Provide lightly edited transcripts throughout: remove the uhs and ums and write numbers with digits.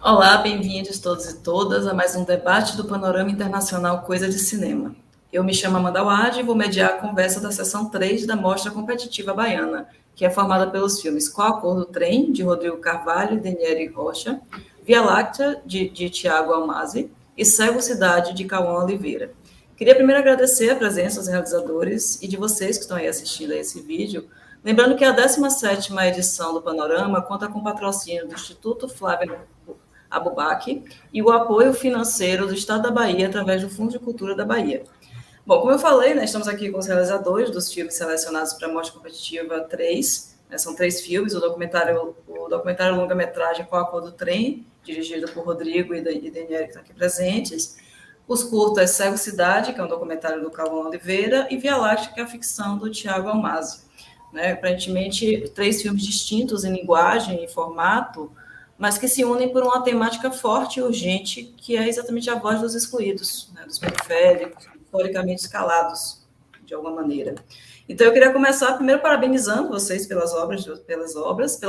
Olá, bem-vindos todos e todas a mais um debate do Panorama Internacional Coisa de Cinema. Eu me chamo Amanda Wad e vou mediar a conversa da sessão 3 da Mostra Competitiva Baiana, que é formada pelos filmes Qual a Cor do Trem, de Rodrigo Carvalho e Daniele Rocha, Via Láctea, de Tiago Almazi, e Cego Cidade, de Cauã Oliveira. Queria primeiro agradecer a presença dos realizadores e de vocês que estão aí assistindo a esse vídeo. Lembrando que a 17ª edição do Panorama conta com patrocínio do Instituto Flávio Abubaque e o apoio financeiro do Estado da Bahia através do Fundo de Cultura da Bahia. Bom, como eu falei, né, estamos aqui com os realizadores dos filmes selecionados para a Mostra Competitiva 3. São 3 filmes, o documentário longa-metragem Qual a Cor do Trem, dirigido por Rodrigo e Daniel, que estão aqui presentes. Os curtas Cego Cidade, que é um documentário do Cauã Oliveira, e Via Láctea, que é a ficção do Tiago Almazi. Aparentemente, 3 filmes distintos em linguagem e formato, mas que se unem por uma temática forte e urgente, que é exatamente a voz dos excluídos, né, dos periféricos, historicamente escalados, de alguma maneira. Então, eu queria começar primeiro parabenizando vocês pela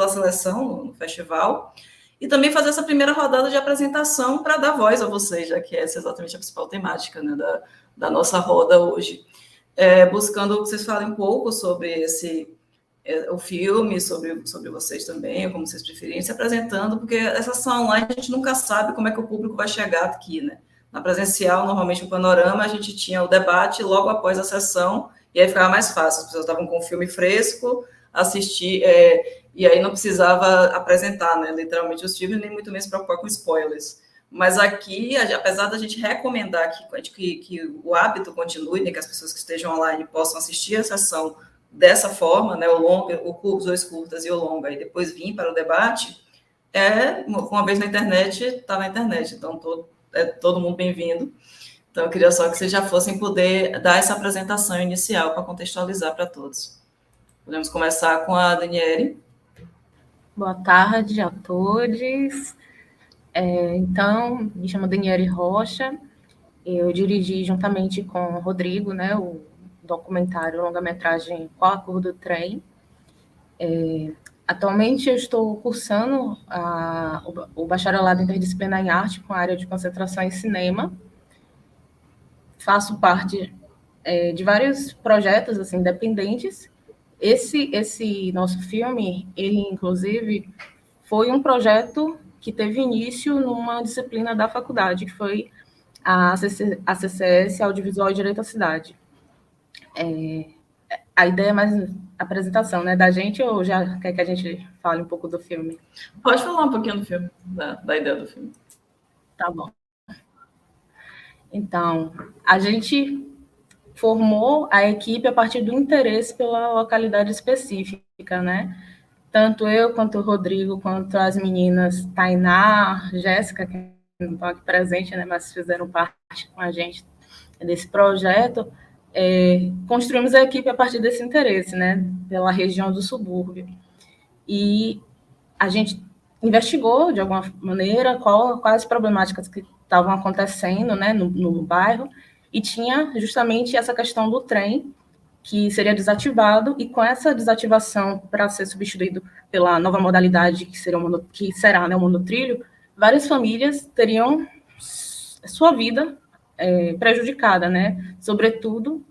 seleção no festival, e também fazer essa primeira rodada de apresentação para dar voz a vocês, já que essa é exatamente a principal temática, né, da nossa roda hoje. Buscando que vocês falem um pouco sobre o filme, sobre vocês também, como vocês preferirem, se apresentando, porque essa sessão online a gente nunca sabe como é que o público vai chegar aqui, né? Na presencial, normalmente, o panorama, a gente tinha o debate logo após a sessão, e aí ficava mais fácil, as pessoas estavam com o filme fresco, assistir, e aí não precisava apresentar, né, literalmente os filmes, nem muito menos se preocupar com spoilers. Mas aqui, apesar da gente recomendar que o hábito continue, né, que as pessoas que estejam online possam assistir a sessão dessa forma, né, o longa, os 2 curtas e o longa, e depois vir para o debate, uma vez na internet, está na internet, então todo mundo bem-vindo. Então, eu queria só que vocês já fossem poder dar essa apresentação inicial para contextualizar para todos. Podemos começar com a Daniele. Boa tarde a todos. Então, me chamo Daniele Rocha. Eu dirigi juntamente com o Rodrigo, né, o documentário longa-metragem Qual a Cor do Trem. Atualmente eu estou cursando o bacharelado interdisciplinar em arte com a área de concentração em cinema. Faço parte de vários projetos assim, independentes. Esse nosso filme, ele inclusive foi um projeto que teve início numa disciplina da faculdade, que foi a CCS Audiovisual e Direito à Cidade. A ideia é mais apresentação, né, da gente, ou já quer que a gente fale um pouco do filme? Pode falar um pouquinho do filme, da ideia do filme. Tá bom. Então, a gente formou a equipe a partir do interesse pela localidade específica, né? Tanto eu, quanto o Rodrigo, quanto as meninas Tainá, Jéssica, que não estão aqui presentes, né, mas fizeram parte com a gente desse projeto, construímos a equipe a partir desse interesse, né, pela região do subúrbio. E a gente investigou, de alguma maneira, quais problemáticas que estavam acontecendo, né, no bairro, e tinha justamente essa questão do trem, que seria desativado, e com essa desativação para ser substituído pela nova modalidade, que será né, o monotrilho, várias famílias teriam sua vida prejudicada, né? Sobretudo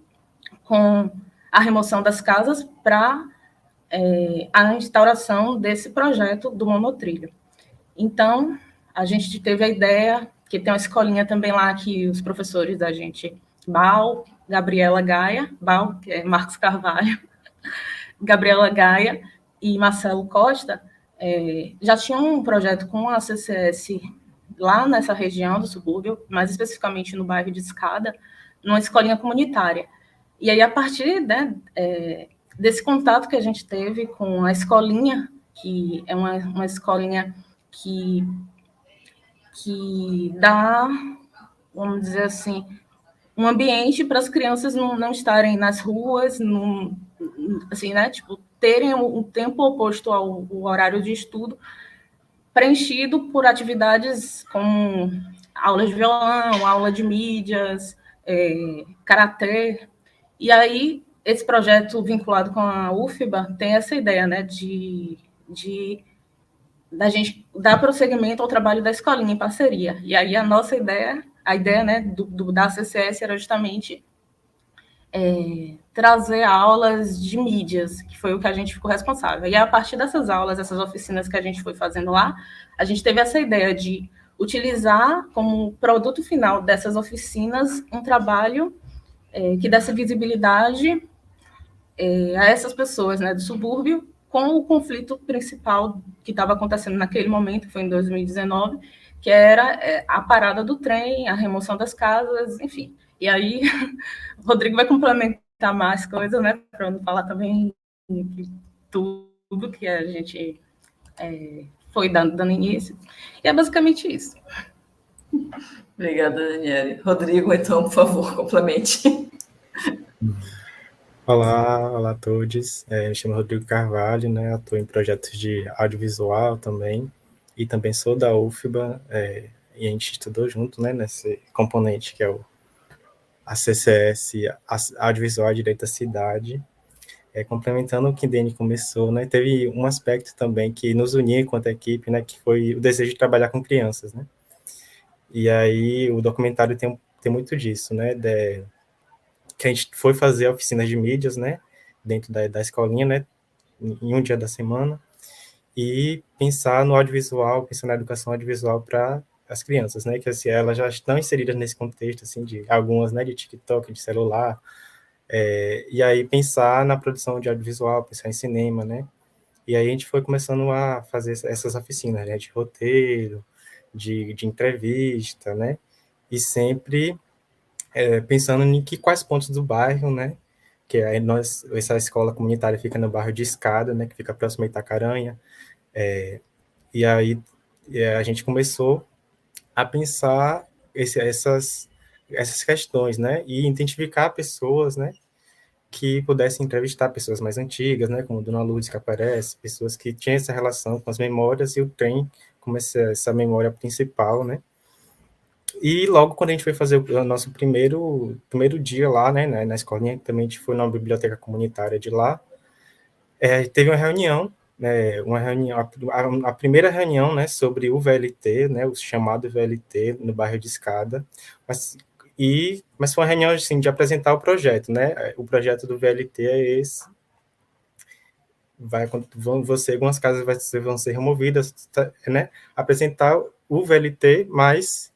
com a remoção das casas para a instauração desse projeto do monotrilho. Então, a gente teve a ideia, que tem uma escolinha também lá que os professores da gente, Gabriela Gaia, que é Marcos Carvalho, Gabriela Gaia e Marcelo Costa, já tinham um projeto com a CCS lá nessa região do subúrbio, mais especificamente no bairro de Escada, numa escolinha comunitária. E aí, a partir né, desse contato que a gente teve com a escolinha, que é uma escolinha que dá, vamos dizer assim, um ambiente para as crianças não estarem nas ruas, assim, né, tipo, terem um tempo oposto ao horário de estudo, preenchido por atividades como aulas de violão, aula de mídias, karatê. E aí, esse projeto vinculado com a UFBA tem essa ideia, né, de da gente dar prosseguimento ao trabalho da escolinha em parceria. E aí a ideia né, da CCS era justamente trazer aulas de mídias, que foi o que a gente ficou responsável. E a partir dessas aulas, essas oficinas que a gente foi fazendo lá, a gente teve essa ideia de utilizar como produto final dessas oficinas um trabalho que desse visibilidade a essas pessoas né, do subúrbio com o conflito principal que estava acontecendo naquele momento, que foi em 2019, que era a parada do trem, a remoção das casas, enfim. E aí, o Rodrigo vai complementar mais coisas, né, para não falar também tudo que a gente foi dando início. E é basicamente isso. Obrigada, Daniele. Rodrigo, então, por favor, complemente. Olá a todos. Me chamo Rodrigo Carvalho, né? Atuo em projetos de audiovisual também, e também sou da UFBA, e a gente estudou junto, né, nesse componente que é a CCS, a Audiovisual Direito à Cidade. Complementando o que o Dani começou, né, teve um aspecto também que nos unia enquanto equipe, né, que foi o desejo de trabalhar com crianças, né? E aí o documentário tem muito disso, né, que a gente foi fazer oficinas de mídias, né, dentro da escolinha, né, em um dia da semana, e pensar no audiovisual, pensar na educação audiovisual para as crianças, né, que assim, elas já estão inseridas nesse contexto, assim, de algumas, né, de TikTok, de celular, e aí pensar na produção de audiovisual, pensar em cinema, né, e aí a gente foi começando a fazer essas oficinas, né, de roteiro, de entrevista, né, e sempre pensando em quais pontos do bairro, né, que aí essa escola comunitária fica no bairro de Escada, né, que fica próximo a Itacaranha, e aí a gente começou a pensar essas questões, né, e identificar pessoas, né, que pudessem entrevistar pessoas mais antigas, né, como Dona Lourdes que aparece, pessoas que tinham essa relação com as memórias e o trem como essa memória principal, né. E logo quando a gente foi fazer o nosso primeiro dia lá, né, na escolinha, também a gente foi numa biblioteca comunitária de lá, teve uma reunião, a primeira reunião, né, sobre o VLT, né, o chamado VLT no bairro de Escada, mas foi uma reunião assim, de apresentar o projeto, né, o projeto do VLT é esse, algumas casas vão ser removidas, né, apresentar o VLT, mas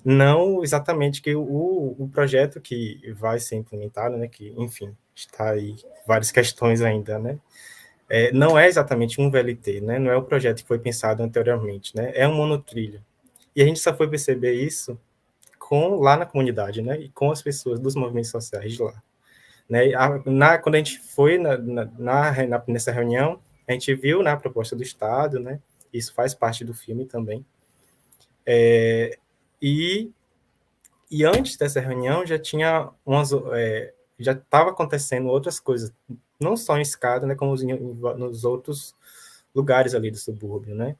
não exatamente que o projeto que vai ser implementado, né, que, enfim, está aí várias questões ainda, né, não é exatamente um VLT, né, não é o projeto que foi pensado anteriormente, né, é um monotrilho. E a gente só foi perceber isso lá na comunidade, né, e com as pessoas dos movimentos sociais de lá. Né, quando a gente foi nessa reunião, a gente viu, né, a proposta do Estado, né, isso faz parte do filme também, e antes dessa reunião já tinha já estava acontecendo outras coisas, não só em Escada, né, como nos outros lugares ali do subúrbio, né?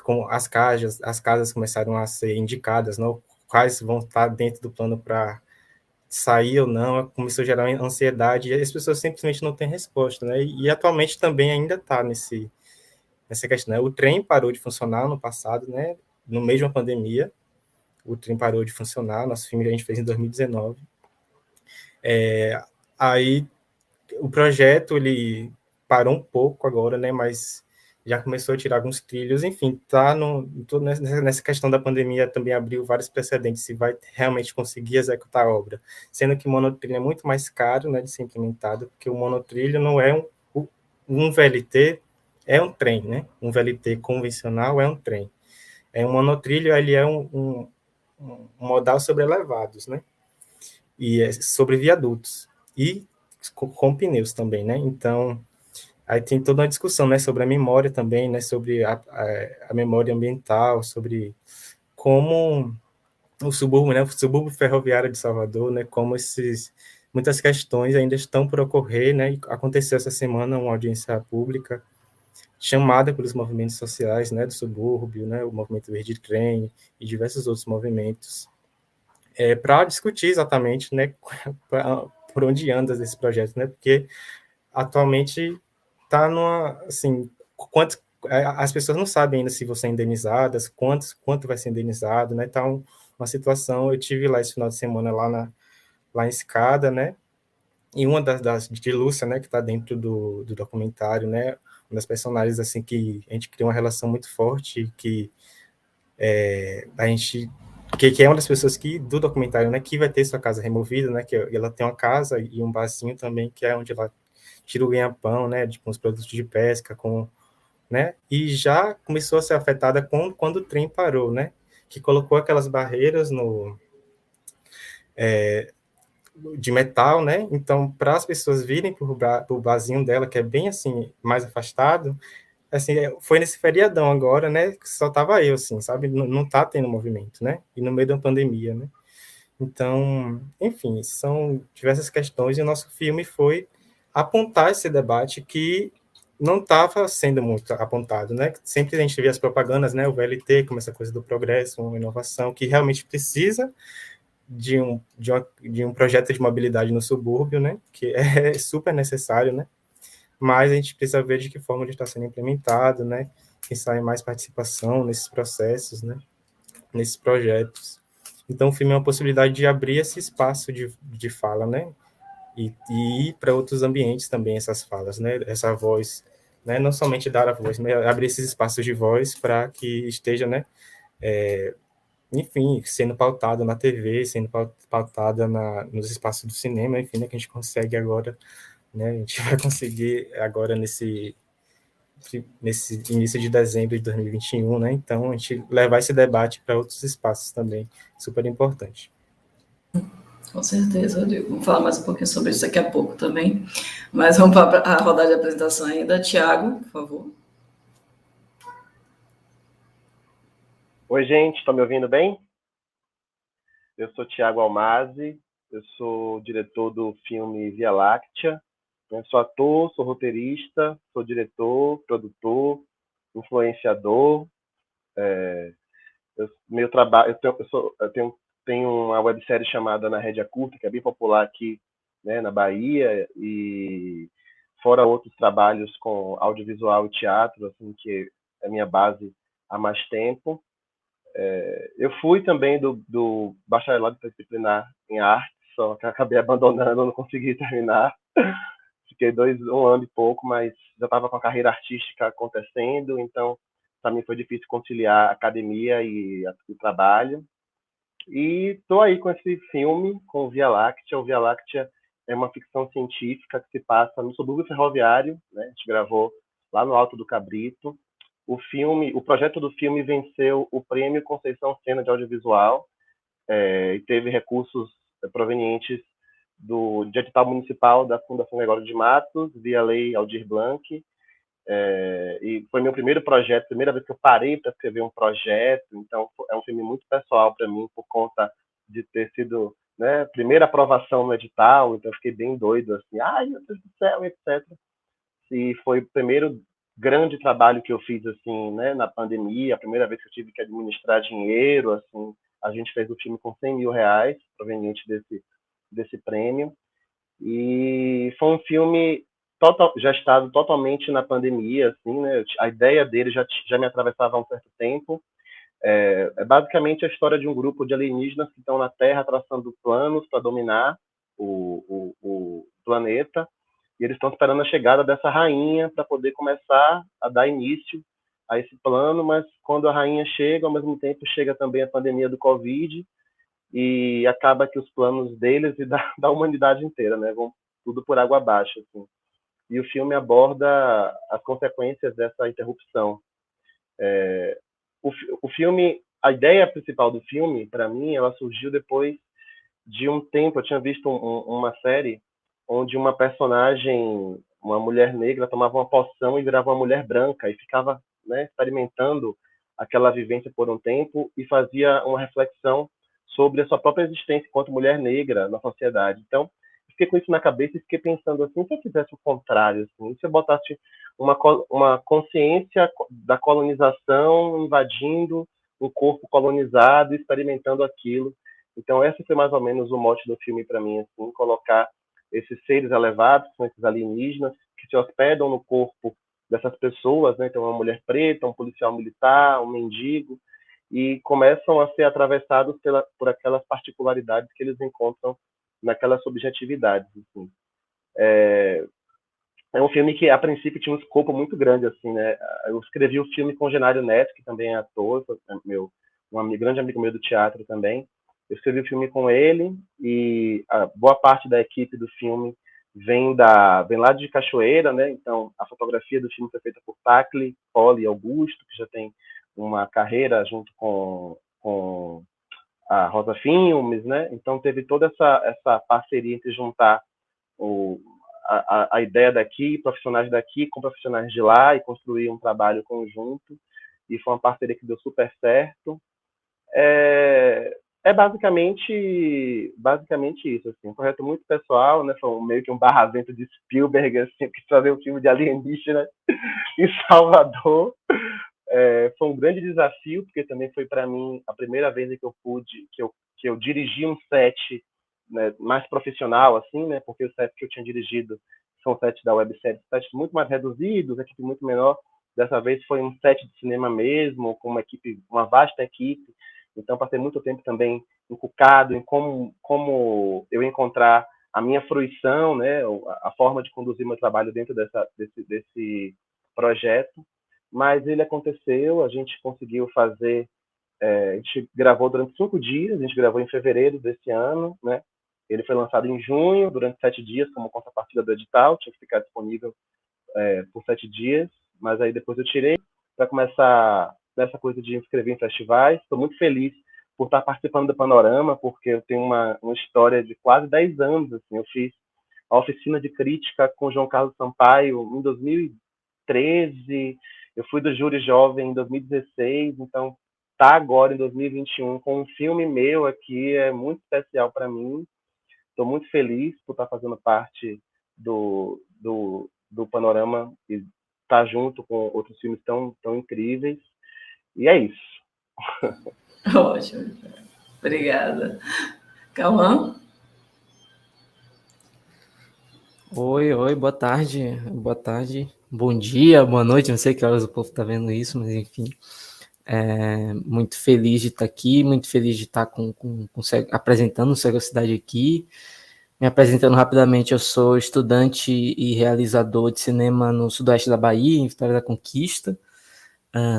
Com as casas começaram a ser indicadas, não, quais vão estar dentro do plano para sair ou não, começou a gerar ansiedade e as pessoas simplesmente não têm resposta, né? E atualmente também ainda está nessa questão, né? O trem parou de funcionar no passado, né? No meio de uma pandemia, o trem parou de funcionar, nosso filme a gente fez em 2019. Aí o projeto ele parou um pouco agora, né? Mas já começou a tirar alguns trilhos, enfim, nessa questão da pandemia também abriu vários precedentes se vai realmente conseguir executar a obra, sendo que o monotrilho é muito mais caro, né, de ser implementado, porque o monotrilho não é um VLT, é um trem, né? Um VLT convencional é um trem. Um monotrilho, ele é um modal sobre elevados, né? E é sobre viadutos. E com pneus também, né? Então, aí tem toda uma discussão, né, sobre a memória também, né, sobre a memória ambiental, sobre como o subúrbio, né, o subúrbio ferroviário de Salvador, né, como muitas questões ainda estão por ocorrer, né, e aconteceu essa semana uma audiência pública chamada pelos movimentos sociais, né, do subúrbio, né, o movimento Verde Trem e diversos outros movimentos, para discutir exatamente, né, por onde anda esse projeto, né, porque atualmente está numa, assim, as pessoas não sabem ainda se vão ser indenizadas, quanto vai ser indenizado, né? Então, uma situação, eu tive lá esse final de semana lá em Escada, né? E uma das de Lúcia, né, que está dentro do documentário, né? Uma das personagens, assim, que a gente cria uma relação muito forte, que a gente que é uma das pessoas do documentário, né, que vai ter sua casa removida, né, que ela tem uma casa e um barzinho também, que é onde ela tira o ganha-pão, né, com os produtos de pesca, né, e já começou a ser afetada quando o trem parou, né, que colocou aquelas barreiras de metal, né, então para as pessoas virem para o barzinho dela, que é bem assim, mais afastado, assim, foi nesse feriadão agora, né, que só tava eu, assim, sabe, não tá tendo movimento, né, e no meio da pandemia, né. Então, enfim, são diversas questões e o nosso filme foi apontar esse debate que não estava sendo muito apontado, né? Sempre a gente vê as propagandas, né? O VLT, como essa coisa do progresso, uma inovação que realmente precisa de um projeto de mobilidade no subúrbio, né? Que é super necessário, né? Mas a gente precisa ver de que forma ele está sendo implementado, né? Pensar em mais participação nesses processos, né? Nesses projetos. Então, o filme é uma possibilidade de abrir esse espaço de fala, né? E ir para outros ambientes também, essas falas, né? Essa voz, né? Não somente dar a voz, mas abrir esses espaços de voz para que esteja, né? Enfim, sendo pautada na TV, sendo pautada nos espaços do cinema, enfim, né? Que a gente consegue agora, né? A gente vai conseguir agora nesse início de dezembro de 2021, né? Então, a gente levar esse debate para outros espaços também, super importante. Com certeza, Rodrigo. Vamos falar mais um pouquinho sobre isso daqui a pouco também. Mas vamos para a rodada de apresentação ainda. Tiago, por favor. Oi, gente, estão me ouvindo bem? Eu sou Tiago Almazi, eu sou diretor do filme Via Láctea. Eu sou ator, sou roteirista, sou diretor, produtor, influenciador. Meu trabalho, tenho uma websérie chamada Na Rédea Curta, que é bem popular aqui, né, na Bahia, e fora outros trabalhos com audiovisual e teatro, assim, que é a minha base há mais tempo. Eu fui também do bacharelado interdisciplinar em arte, só que acabei abandonando, não consegui terminar. Fiquei um ano e pouco, mas já estava com a carreira artística acontecendo, então para mim foi difícil conciliar a academia e o trabalho. E estou aí com esse filme, com o Via Láctea. O Via Láctea é uma ficção científica que se passa no subúrbio ferroviário, né? A gente gravou lá no Alto do Cabrito. O projeto do filme venceu o Prêmio Conceição Sena de Audiovisual e teve recursos provenientes de edital municipal da Fundação Gregório de Matos, via Lei Aldir Blanc, e foi meu primeiro projeto, primeira vez que eu parei para escrever um projeto, então é um filme muito pessoal para mim, por conta de ter sido, né, primeira aprovação no edital, então eu fiquei bem doido, assim, ai meu Deus do céu, etc. E foi o primeiro grande trabalho que eu fiz, assim, né, na pandemia, a primeira vez que eu tive que administrar dinheiro, assim, a gente fez o filme com R$100 mil, proveniente desse prêmio, e foi um filme gestado totalmente na pandemia, assim, né, a ideia dele já me atravessava há um certo tempo. É basicamente a história de um grupo de alienígenas que estão na Terra traçando planos para dominar o planeta, e eles estão esperando a chegada dessa rainha para poder começar a dar início a esse plano, mas quando a rainha chega, ao mesmo tempo chega também a pandemia do Covid, e acaba que os planos deles e da humanidade inteira, né, vão tudo por água abaixo, assim. E o filme aborda as consequências dessa interrupção. O filme, a ideia principal do filme, para mim, ela surgiu depois de um tempo. Eu tinha visto uma série onde uma personagem, uma mulher negra, tomava uma poção e virava uma mulher branca e ficava, né, experimentando aquela vivência por um tempo e fazia uma reflexão sobre a sua própria existência enquanto mulher negra na sociedade. Então, fiquei com isso na cabeça e fiquei pensando assim, se eu fizesse o contrário, assim, se eu botasse uma consciência da colonização invadindo um corpo colonizado e experimentando aquilo. Então, esse foi mais ou menos o mote do filme para mim, assim, colocar esses seres elevados, que são esses alienígenas, que se hospedam no corpo dessas pessoas, né? Então, uma mulher preta, um policial militar, um mendigo, e começam a ser atravessados por aquelas particularidades que eles encontram naquelas subjetividades. Assim. É um filme que, a princípio, tinha um escopo muito grande, assim, né? Eu escrevi o filme com o Genário Neto, que também é ator, grande amigo meu do teatro também. Eu escrevi o filme com ele e a boa parte da equipe do filme vem lá de Cachoeira, né? Então, a fotografia do filme foi feita por Tacli, Poli e Augusto, que já tem uma carreira junto com a Rosa Filmes, né? Então, teve toda essa parceria entre juntar a ideia daqui, profissionais daqui com profissionais de lá, e construir um trabalho conjunto, e foi uma parceria que deu super certo. É basicamente isso, assim, um projeto muito pessoal, né? Foi meio que um barravento de Spielberg, assim, que fazer um filme de alienígena em Salvador. Foi um grande desafio, porque também foi para mim a primeira vez que eu dirigi um set, né, mais profissional, assim, né? Porque os sets que eu tinha dirigido são sets da websérie, sets muito mais reduzidos, equipe muito menor. Dessa vez foi um set de cinema mesmo, com uma vasta equipe. Então, passei muito tempo também encucado em como eu encontrar a minha fruição, né? A forma de conduzir meu trabalho dentro desse projeto. Mas ele aconteceu, a gente conseguiu fazer, a gente gravou durante 5 dias, a gente gravou em fevereiro desse ano, né? Ele foi lançado em junho, durante 7 dias, como contrapartida do edital, tinha que ficar disponível por 7 dias, mas aí depois eu tirei para começar nessa coisa de inscrever em festivais. Estou muito feliz por estar participando do Panorama, porque eu tenho uma história de quase 10 anos. Assim, eu fiz a oficina de crítica com o João Carlos Sampaio em 2013, eu fui do Júri Jovem em 2016, então tá agora em 2021 com um filme meu aqui é muito especial para mim. Estou muito feliz por estar fazendo parte do Panorama e estar junto com outros filmes tão incríveis. E é isso. Ótimo. Obrigada. Cauã? Oi, boa tarde. Boa tarde. Bom dia, boa noite. Não sei que horas o povo está vendo isso, mas enfim. Muito feliz de estar aqui, muito feliz de estar apresentando o Cegocidade aqui. Me apresentando rapidamente, eu sou estudante e realizador de cinema no sudoeste da Bahia, em Vitória da Conquista.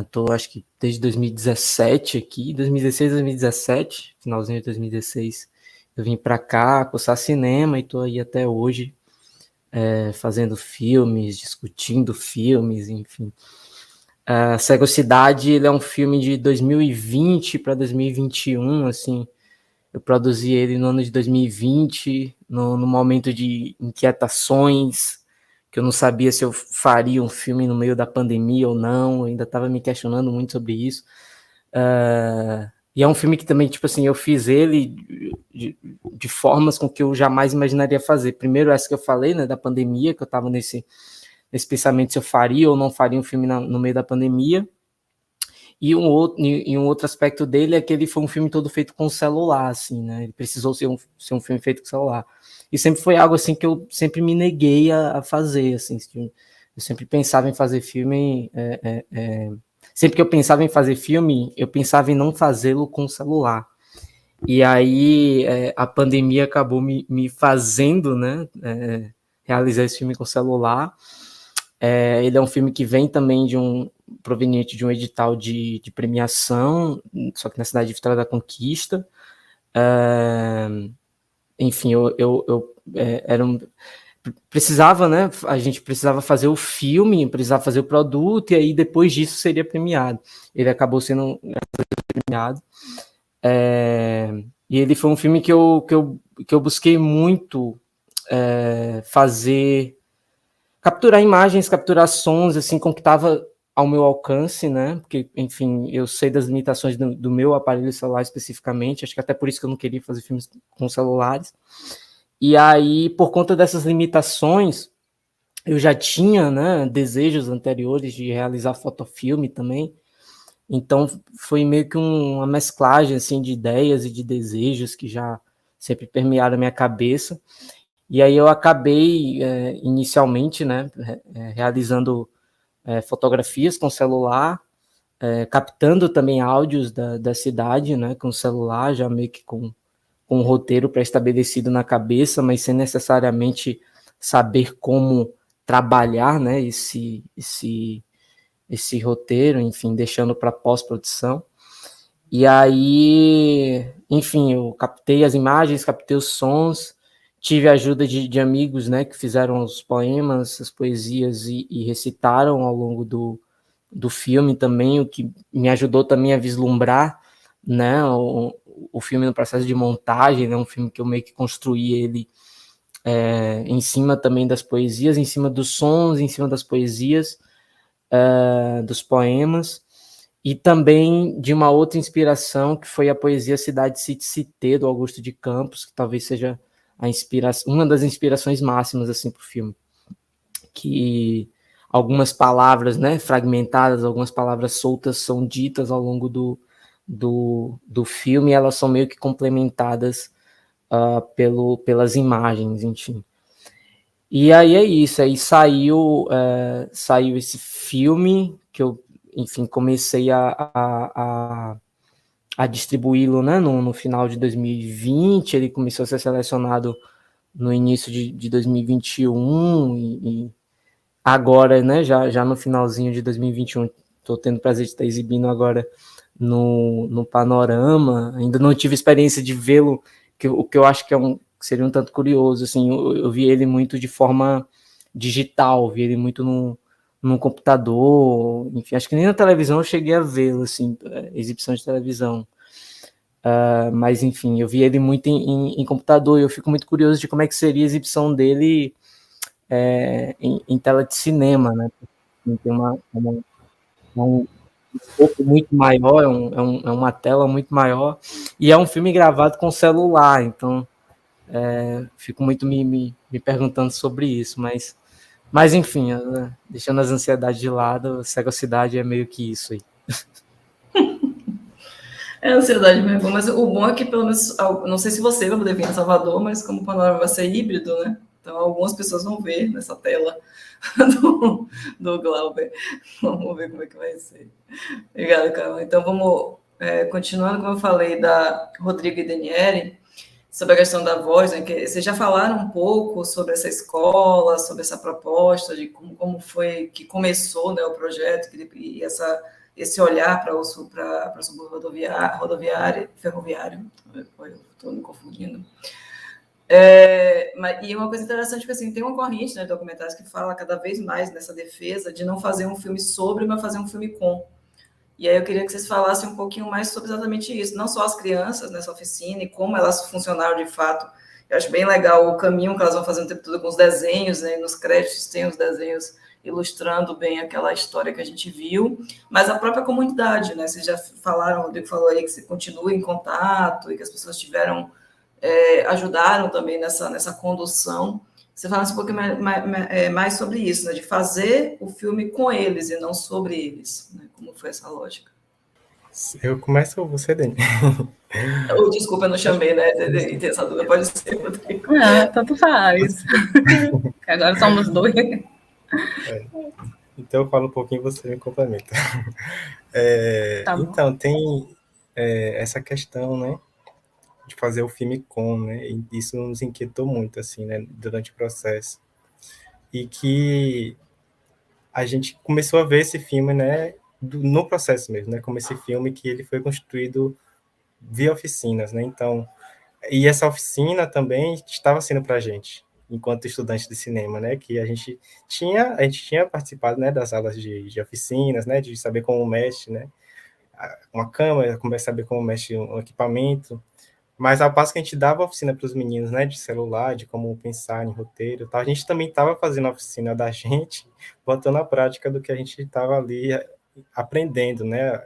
Estou, acho que desde 2017 aqui, 2016, 2017, finalzinho de 2016, eu vim para cá cursar cinema e estou aí até hoje, fazendo filmes, discutindo filmes, enfim. Cegocidade, ele é um filme de 2020 para 2021, assim. Eu produzi ele no ano de 2020, no momento de inquietações, que eu não sabia se eu faria um filme no meio da pandemia ou não, eu ainda estava me questionando muito sobre isso. E é um filme que também, tipo assim, eu fiz ele de formas com que eu jamais imaginaria fazer. Primeiro, essa que eu falei, né, da pandemia, que eu estava nesse pensamento se eu faria ou não faria um filme no meio da pandemia. E um outro aspecto dele é que ele foi um filme todo feito com celular, assim, né? Ele precisou ser um filme feito com celular. E sempre foi algo, assim, que eu sempre me neguei a fazer, assim. Eu sempre pensava em fazer filme... Sempre que eu pensava em fazer filme, eu pensava em não fazê-lo com celular. E aí a pandemia acabou me fazendo, né, realizar esse filme com celular. Ele é um filme que vem também proveniente de um edital de premiação, só que na cidade de Vitória da Conquista. Enfim, precisava, né? A gente precisava fazer o filme, precisava fazer o produto, e aí depois disso seria premiado. Ele acabou sendo premiado. E ele foi um filme que eu busquei muito capturar imagens, capturar sons, assim, com o que estava ao meu alcance, né? Porque, enfim, eu sei das limitações do meu aparelho celular especificamente, acho que até por isso que eu não queria fazer filmes com celulares. E aí, por conta dessas limitações, eu já tinha, né, desejos anteriores de realizar fotofilme também. Então, foi meio que uma mesclagem, assim, de ideias e de desejos que já sempre permearam a minha cabeça. E aí eu acabei, inicialmente, né, realizando fotografias com celular, captando também áudios da cidade, né, com o celular, já meio que com um roteiro pré-estabelecido na cabeça, mas sem necessariamente saber como trabalhar, né, esse roteiro, enfim, deixando para pós-produção. E aí, enfim, eu captei as imagens, captei os sons, tive a ajuda de amigos, né, que fizeram os poemas, as poesias e recitaram ao longo do filme também, o que me ajudou também a vislumbrar, né, o filme no processo de montagem, né, um filme que eu meio que construí ele em cima também das poesias, em cima dos sons, em cima das poesias, dos poemas, e também de uma outra inspiração, que foi a poesia Cidade City Cité, do Augusto de Campos, que talvez seja uma das inspirações máximas assim, para o filme. Que algumas palavras, né, fragmentadas, algumas palavras soltas são ditas ao longo do filme, e elas são meio que complementadas pelas imagens, enfim. E aí é isso, aí saiu esse filme, que eu, enfim, comecei a distribuí-lo, né, no final de 2020, ele começou a ser selecionado no início de 2021, e agora, né, já no finalzinho de 2021, estou tendo o prazer de estar exibindo agora no Panorama. Ainda não tive experiência de vê-lo, o que eu acho que seria um tanto curioso, assim, eu vi ele muito de forma digital, vi ele muito num computador, enfim, acho que nem na televisão eu cheguei a vê-lo, assim, exibição de televisão. Mas, enfim, eu vi ele muito em computador, e eu fico muito curioso de como é que seria a exibição dele em tela de cinema, né? Tem um escopo muito maior, é uma tela muito maior, e é um filme gravado com celular, então fico muito me perguntando sobre isso, mas enfim, deixando as ansiedades de lado, Cego a Cidade é meio que isso aí. É ansiedade mesmo, mas o bom é que pelo menos, não sei se você vai poder vir em Salvador, mas como o Panorama vai ser híbrido, né? Então algumas pessoas vão ver nessa tela do Glauber. Vamos ver como é que vai ser. Obrigada, Carol. Então vamos continuando, como eu falei, da Rodrigo e Daniele, sobre a questão da voz, né? Que vocês já falaram um pouco sobre essa escola, sobre essa proposta, de como foi que começou, né, o projeto, e esse olhar para o subúrbio ferroviário, estou me confundindo. E uma coisa interessante, que assim, tem uma corrente, né, de documentários que fala cada vez mais nessa defesa de não fazer um filme sobre, mas fazer um filme com. E aí eu queria que vocês falassem um pouquinho mais sobre exatamente isso, não só as crianças nessa oficina e como elas funcionaram de fato. Eu acho bem legal o caminho que elas vão fazendo o tempo todo com os desenhos, né? Nos créditos tem os desenhos ilustrando bem aquela história que a gente viu, mas a própria comunidade, né? Vocês já falaram, o Rodrigo falou aí que você continua em contato e que as pessoas ajudaram também nessa condução. Você falasse um pouquinho mais sobre isso, né? De fazer o filme com eles e não sobre eles, né? Como foi essa lógica? Eu começo ou você, Dani? Desculpa, eu não chamei, né? Tem essa dúvida, pode ser, Rodrigo. Tanto faz. Agora somos dois. Então eu falo um pouquinho e você me complementa. Tá bom. Então, tem essa questão, né, de fazer o filme com, né, e isso nos inquietou muito, assim, né, durante o processo. E que a gente começou a ver esse filme, né, no processo mesmo, né, como esse filme que ele foi construído via oficinas, né, então, e essa oficina também estava sendo para a gente, enquanto estudante de cinema, né, que a gente tinha participado, né, das aulas de oficinas, né, de saber como mexe, né, uma câmera, saber como mexe um equipamento, mas ao passo que a gente dava oficina para os meninos, né, de celular, de como pensar em roteiro, tal, a gente também estava fazendo a oficina da gente, botando a prática do que a gente estava ali aprendendo, né,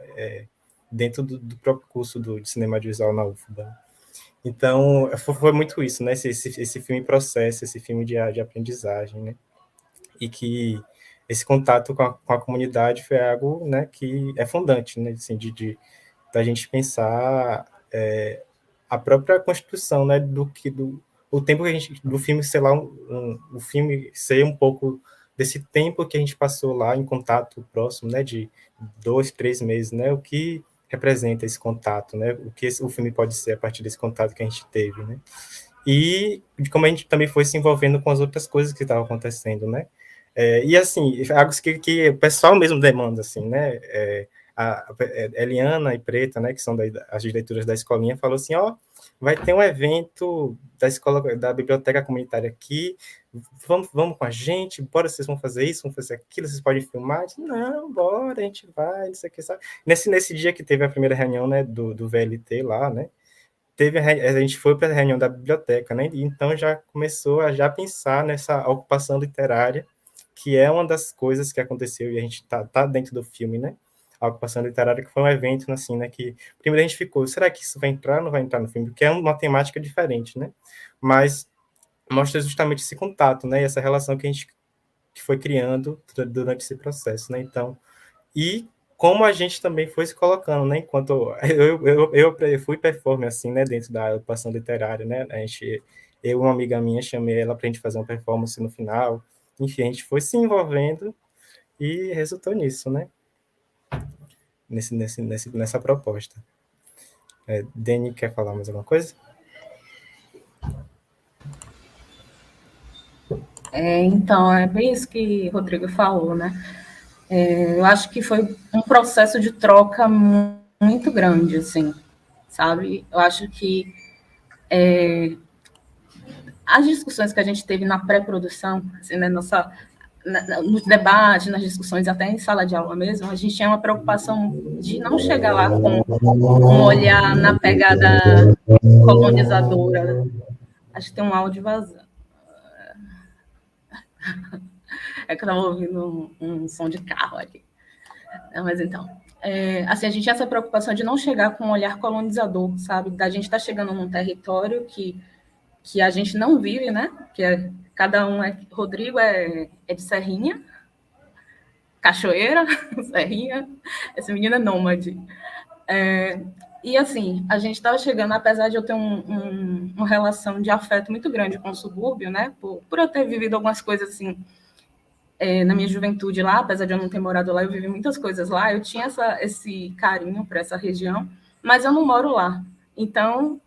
dentro do próprio curso de cinema audiovisual na UFBA. Então, foi muito isso, né, esse filme processo, esse filme de aprendizagem, né, e que esse contato com a comunidade foi algo, né, que é fundante, né, assim, da gente pensar a própria construção, né, o tempo que a gente do filme, sei lá, o filme ser um pouco desse tempo que a gente passou lá em contato próximo, né, de 2, 3 meses, né, o que representa esse contato, né, o que o filme pode ser a partir desse contato que a gente teve, né, e de como a gente também foi se envolvendo com as outras coisas que estavam acontecendo, né, e assim, algo que o pessoal mesmo demanda, assim, né, a Eliana e Preta, né, que são as diretoras da escolinha, falou assim, ó, vai ter um evento da escola, da biblioteca comunitária aqui, vamos com a gente, bora, vocês vão fazer isso, vão fazer aquilo, vocês podem filmar? Disse, não, bora, a gente vai, não sei o que, sabe? Nesse dia que teve a primeira reunião, né, do VLT lá, né, a gente foi para a reunião da biblioteca, né, e então já começou a já pensar nessa ocupação literária, que é uma das coisas que aconteceu, e a gente tá dentro do filme, né, a ocupação literária, que foi um evento, assim, né, que primeiro a gente ficou, será que isso vai entrar ou não vai entrar no filme? Porque é uma temática diferente, né, mas mostra justamente esse contato, né, e essa relação que foi criando durante esse processo, né, então, e como a gente também foi se colocando, né, enquanto eu fui performer, assim, né, dentro da ocupação literária, né, eu e uma amiga minha, chamei ela para a gente fazer uma performance no final, enfim, a gente foi se envolvendo e resultou nisso, né, nessa proposta. Dani, quer falar mais alguma coisa? Então, é bem isso que o Rodrigo falou, né? Eu acho que foi um processo de troca muito grande, assim, sabe? Eu acho que as discussões que a gente teve na pré-produção, assim, né, nos debates, nas discussões, até em sala de aula mesmo, a gente tinha uma preocupação de não chegar lá com um olhar na pegada colonizadora. Acho que tem um áudio vazando. É que eu estava ouvindo um som de carro aqui. Mas então, assim, a gente tinha essa preocupação de não chegar com um olhar colonizador, sabe? Da gente estar chegando num território que a gente não vive, né? Que cada um Rodrigo é de Serrinha, Cachoeira, Serrinha, essa menina é nômade. E assim, a gente estava chegando, apesar de eu ter uma relação de afeto muito grande com o subúrbio, né? Por eu ter vivido algumas coisas assim na minha juventude lá, apesar de eu não ter morado lá, eu vivi muitas coisas lá, eu tinha esse carinho para essa região, mas eu não moro lá. Então,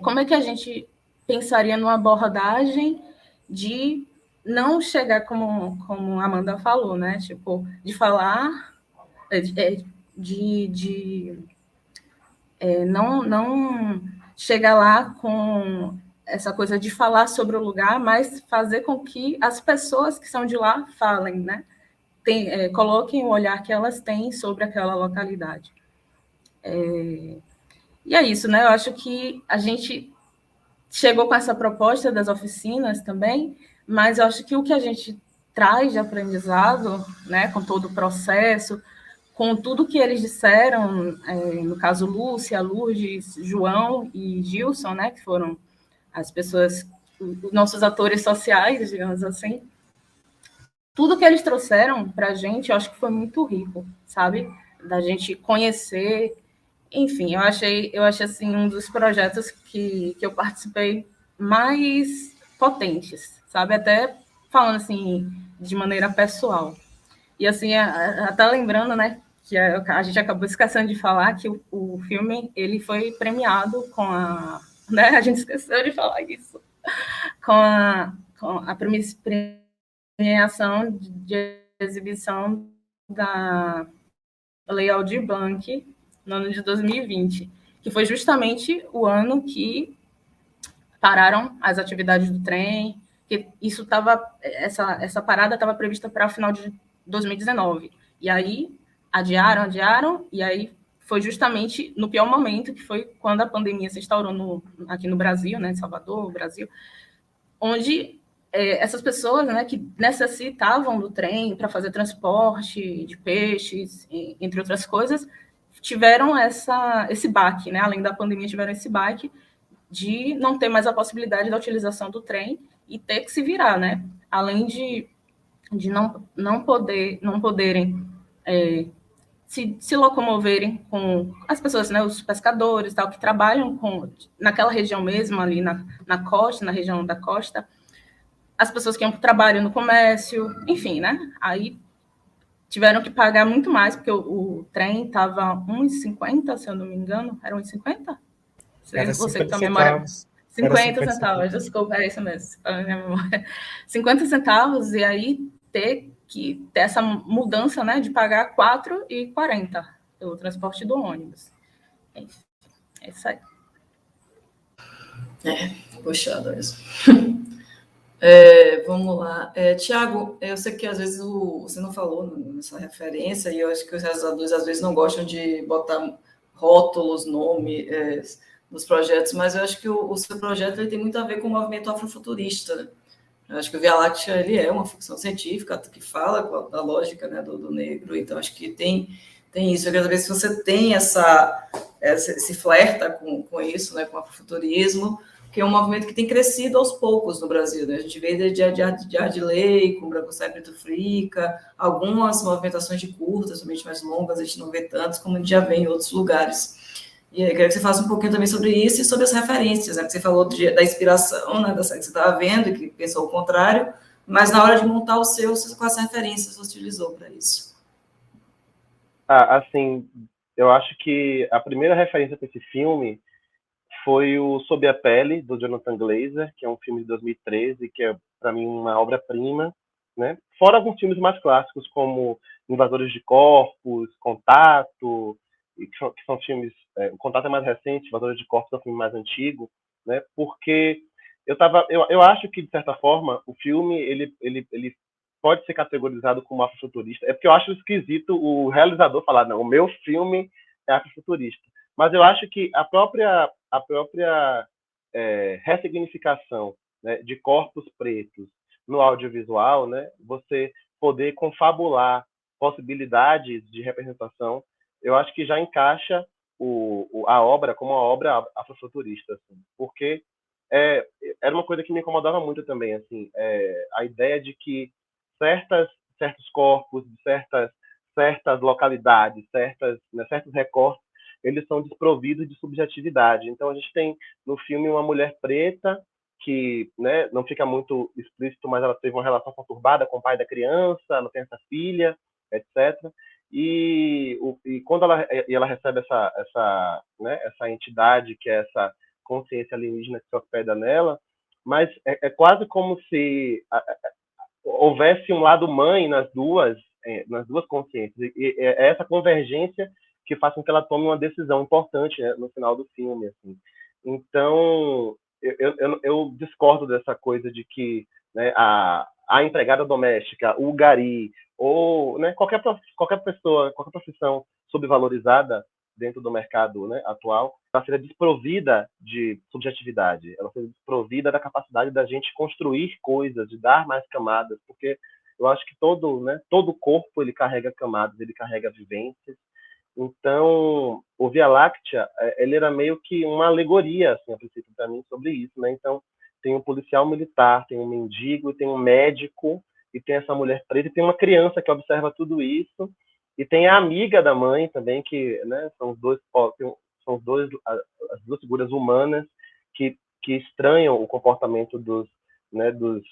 como é que a gente pensaria numa abordagem de não chegar como a Amanda falou, né? Tipo, de falar, não chegar lá com essa coisa de falar sobre o lugar, mas fazer com que as pessoas que são de lá falem, né? Coloquem o olhar que elas têm sobre aquela localidade. E é isso, né? Eu acho que a gente chegou com essa proposta das oficinas também, mas eu acho que o que a gente traz de aprendizado, né, com todo o processo, com tudo que eles disseram, no caso Lúcia, Lourdes, João e Gilson, né, que foram as pessoas, os nossos atores sociais, digamos assim, tudo que eles trouxeram para a gente, eu acho que foi muito rico, sabe? Da gente conhecer, enfim, eu achei assim um dos projetos que eu participei mais potentes, sabe? Até falando assim de maneira pessoal. E assim, até lembrando, né, que a gente acabou esquecendo de falar que o filme ele foi premiado com né? A gente esqueceu de falar isso, com a premiação de exibição da Lei Aldir Blanc no ano de 2020, que foi justamente o ano que pararam as atividades do trem, que essa parada estava prevista para o final de 2019. E aí adiaram, e aí foi justamente no pior momento, que foi quando a pandemia se instaurou aqui no Brasil, né, em Salvador, Brasil, onde essas pessoas, né, que necessitavam do trem para fazer transporte de peixes, entre outras coisas, tiveram esse baque, né, além da pandemia, tiveram esse baque de não ter mais a possibilidade da utilização do trem e ter que se virar, né, além de não poderem se locomoverem com as pessoas, né, os pescadores, tal, que trabalham naquela região mesmo, ali na costa, na região da costa, as pessoas que iam para o trabalho no comércio, enfim, né? Aí tiveram que pagar muito mais, porque o trem estava 1,50, se eu não me engano. Era 1,50? Era Você que 50 tem a memória... centavos. Era 50 50 centavos, centavos. desculpa, é isso mesmo. 50 centavos, e aí ter essa mudança, né, de pagar R$4,40 pelo transporte do ônibus. Enfim, é isso aí. Puxado mesmo. Vamos lá. Tiago, eu sei que às vezes você não falou nessa referência, e eu acho que os realizadores às vezes não gostam de botar rótulos, nome nos projetos, mas eu acho que o seu projeto ele tem muito a ver com o movimento afrofuturista, né? Eu acho que o Via Láctea ele é uma ficção científica que fala da lógica, né, do negro, então acho que tem isso. Eu quero saber se você tem esse flerta com isso, né, com o afrofuturismo, que é um movimento que tem crescido aos poucos no Brasil, né? A gente vê desde de Ardilei, com Branco Sai Preto Frica, algumas movimentações de curtas, somente mais longas, a gente não vê tantas, como a gente já vê em outros lugares. E aí, eu quero que você faça um pouquinho também sobre isso e sobre as referências, né? Porque você falou da inspiração, né, da série que você estava vendo e que pensou o contrário, mas na hora de montar o seu, quais referências você utilizou para isso? Assim, eu acho que a primeira referência para esse filme foi o Sob a Pele, do Jonathan Glazer, que é um filme de 2013, que é, para mim, uma obra-prima, né? Fora alguns filmes mais clássicos, como Invasores de Corpos, Contato, que são filmes... o Contato é mais recente, Invasores de Corpos é um filme mais antigo, né? Porque eu acho que, de certa forma, o filme ele pode ser categorizado como afrofuturista. É porque eu acho esquisito o realizador falar, não, o meu filme é afrofuturista. Mas eu acho que a própria ressignificação, né, de corpos pretos no audiovisual, né, você poder confabular possibilidades de representação, eu acho que já encaixa a obra como uma obra afrofuturista, assim, porque era uma coisa que me incomodava muito também, assim, a ideia de que certos corpos, certas localidades, certos recortes, eles são desprovidos de subjetividade. Então a gente tem no filme uma mulher preta que, né, não fica muito explícito, mas ela teve uma relação conturbada com o pai da criança, ela tem essa filha, etc. E quando ela recebe essa entidade, que é essa consciência alienígena que se hospeda nela, mas é quase como se houvesse um lado mãe nas duas consciências. E é essa convergência que faz com que ela tome uma decisão importante, né, no final do filme. Assim. Então, eu discordo dessa coisa de que, né, a empregada doméstica, o gari, ou, né, qualquer pessoa, qualquer profissão subvalorizada dentro do mercado, né, atual, ela seja desprovida de subjetividade, ela seja desprovida da capacidade da gente construir coisas, de dar mais camadas, porque eu acho que todo corpo ele carrega camadas, ele carrega vivências. Então, o Via Láctea, ele era meio que uma alegoria, assim, a princípio, para mim, sobre isso, né? Então, tem um policial militar, tem um mendigo, tem um médico, e tem essa mulher preta, e tem uma criança que observa tudo isso, e tem a amiga da mãe também, que, né, são as duas figuras humanas que estranham o comportamento né, dos